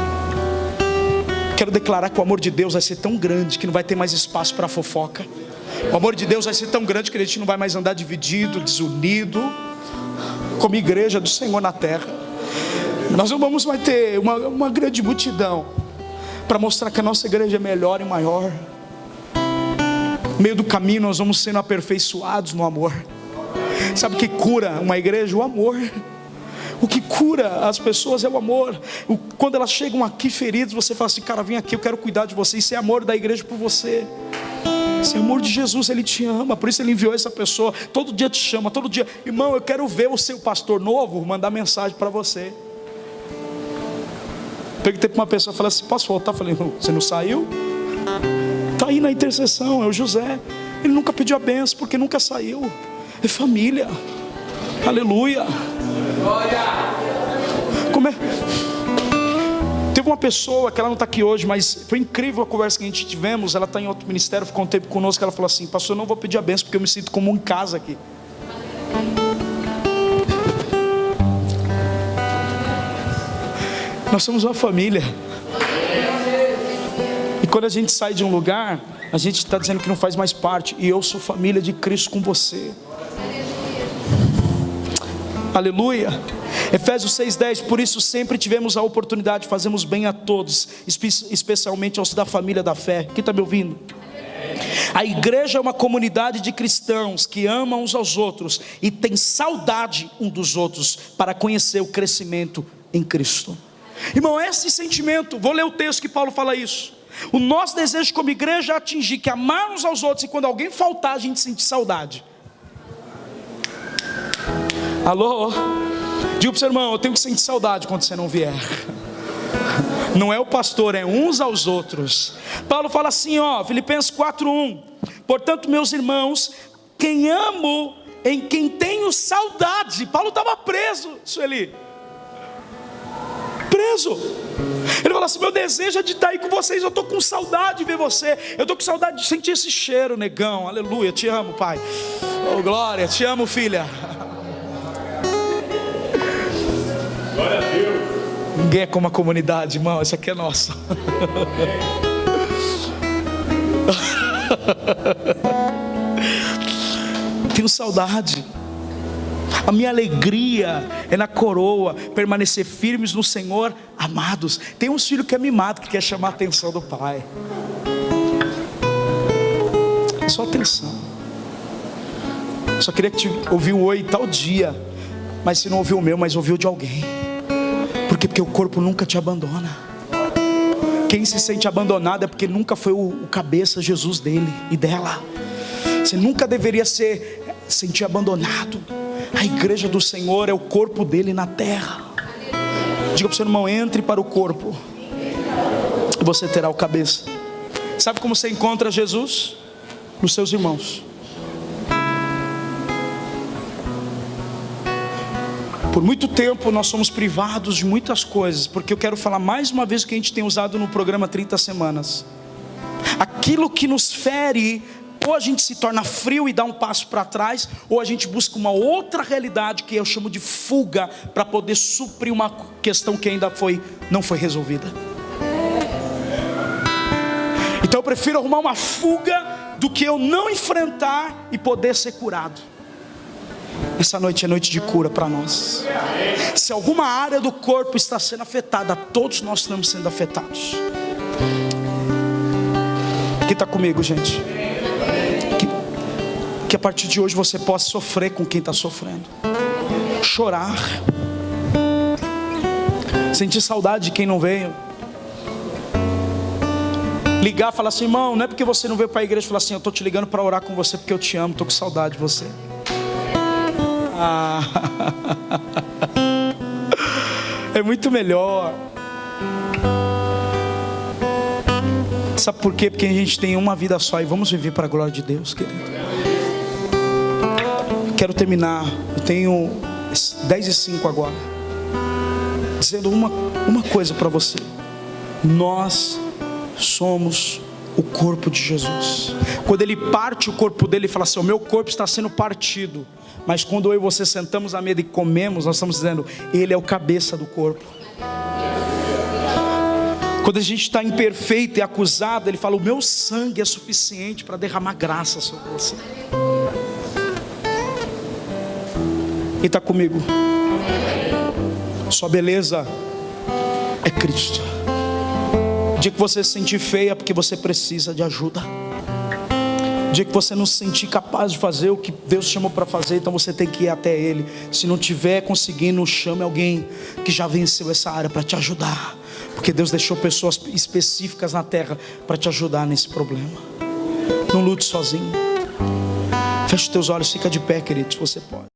quero declarar que o amor de Deus vai ser tão grande que não vai ter mais espaço para fofoca. O amor de Deus vai ser tão grande que a gente não vai mais andar dividido, desunido, como igreja do Senhor na terra. Nós não vamos mais ter uma grande multidão para mostrar que a nossa igreja é melhor e maior. No meio do caminho nós vamos sendo aperfeiçoados no amor. Sabe o que cura uma igreja? O amor. O que cura as pessoas é o amor. Quando elas chegam aqui feridas, você fala assim: cara, vem aqui, eu quero cuidar de você. Isso é amor da igreja por você. Isso é amor de Jesus, Ele te ama. Por isso Ele enviou essa pessoa. Todo dia te chama, todo dia: irmão, eu quero ver o seu pastor novo mandar mensagem para você. Perguntei para uma pessoa, falei assim: posso voltar? Falei: você não saiu? Está aí na intercessão, é o José. Ele nunca pediu a benção, porque nunca saiu. É família. Aleluia. Como é? Teve uma pessoa que ela não está aqui hoje, mas foi incrível a conversa que a gente tivemos. Ela está em outro ministério, ficou um tempo conosco. Ela falou assim: pastor, eu não vou pedir a benção, porque eu me sinto como em casa aqui. Nós somos uma família. E quando a gente sai de um lugar, a gente está dizendo que não faz mais parte. E eu sou família de Cristo com você. Aleluia. Efésios 6:10. Por isso sempre tivemos a oportunidade de fazermos bem a todos, especialmente aos da família da fé. Quem está me ouvindo? A igreja é uma comunidade de cristãos que amam uns aos outros e tem saudade um dos outros para conhecer o crescimento em Cristo. Irmão, esse sentimento, vou ler o texto que Paulo fala isso. O nosso desejo como igreja é atingir que amar uns aos outros, e quando alguém faltar a gente sente saudade. Alô? Diga para o seu irmão: eu tenho que sentir saudade quando você não vier. Não é o pastor, é uns aos outros. Paulo fala assim, Filipenses 4:1. Portanto, meus irmãos, quem amo em quem tenho saudade. Paulo estava preso, Sueli. Preso. Ele falou assim: meu desejo é de estar aí com vocês. Eu estou com saudade de ver você. Eu estou com saudade de sentir esse cheiro, negão. Aleluia, te amo, pai. Oh, glória, te amo, filha. Glória a Deus. Ninguém é como a comunidade, irmão. Isso aqui é nosso. Tenho saudade. A minha alegria é na coroa, permanecer firmes no Senhor, amados. Tem uns filhos que é mimado, que quer chamar a atenção do pai. Só atenção. Só queria que te ouviu oi tal dia, mas se não ouviu o meu, mas ouviu de alguém. Por quê? Porque o corpo nunca te abandona. Quem se sente abandonado é porque nunca foi o cabeça Jesus dele e dela. Você nunca deveria sentir abandonado. A igreja do Senhor é o corpo dele na terra. Diga para o seu irmão: entre para o corpo e você terá o cabeça. Sabe como você encontra Jesus? Nos seus irmãos. Por muito tempo nós somos privados de muitas coisas, porque eu quero falar mais uma vez o que a gente tem usado no programa 30 semanas. Aquilo que nos fere, ou a gente se torna frio e dá um passo para trás, ou a gente busca uma outra realidade que eu chamo de fuga, para poder suprir uma questão que ainda não foi resolvida. Então eu prefiro arrumar uma fuga do que eu não enfrentar e poder ser curado. Essa noite é noite de cura para nós. Se alguma área do corpo está sendo afetada, todos nós estamos sendo afetados. Quem está comigo, gente? Que a partir de hoje você possa sofrer com quem está sofrendo, chorar, sentir saudade de quem não veio, ligar, falar assim: irmão, não é porque você não veio para a igreja, falar assim: eu estou te ligando para orar com você porque eu te amo, estou com saudade de você. É muito melhor. Sabe por quê? Porque a gente tem uma vida só e vamos viver para a glória de Deus, querido. Quero terminar, eu tenho 10:05 agora, dizendo uma coisa para você. Nós somos o corpo de Jesus. Quando ele parte o corpo dele, ele fala assim: o meu corpo está sendo partido. Mas quando eu e você sentamos à mesa e comemos, nós estamos dizendo: ele é o cabeça do corpo. Quando a gente está imperfeito e acusado, ele fala: o meu sangue é suficiente para derramar graça sobre você. Quem está comigo? Sua beleza é Cristo. O dia que você se sentir feia é porque você precisa de ajuda. O dia que você não se sentir capaz de fazer o que Deus chamou para fazer, então você tem que ir até Ele. Se não tiver conseguindo, chame alguém que já venceu essa área para te ajudar, porque Deus deixou pessoas específicas na terra para te ajudar nesse problema. Não lute sozinho. Feche os teus olhos, fica de pé, querido, se você pode.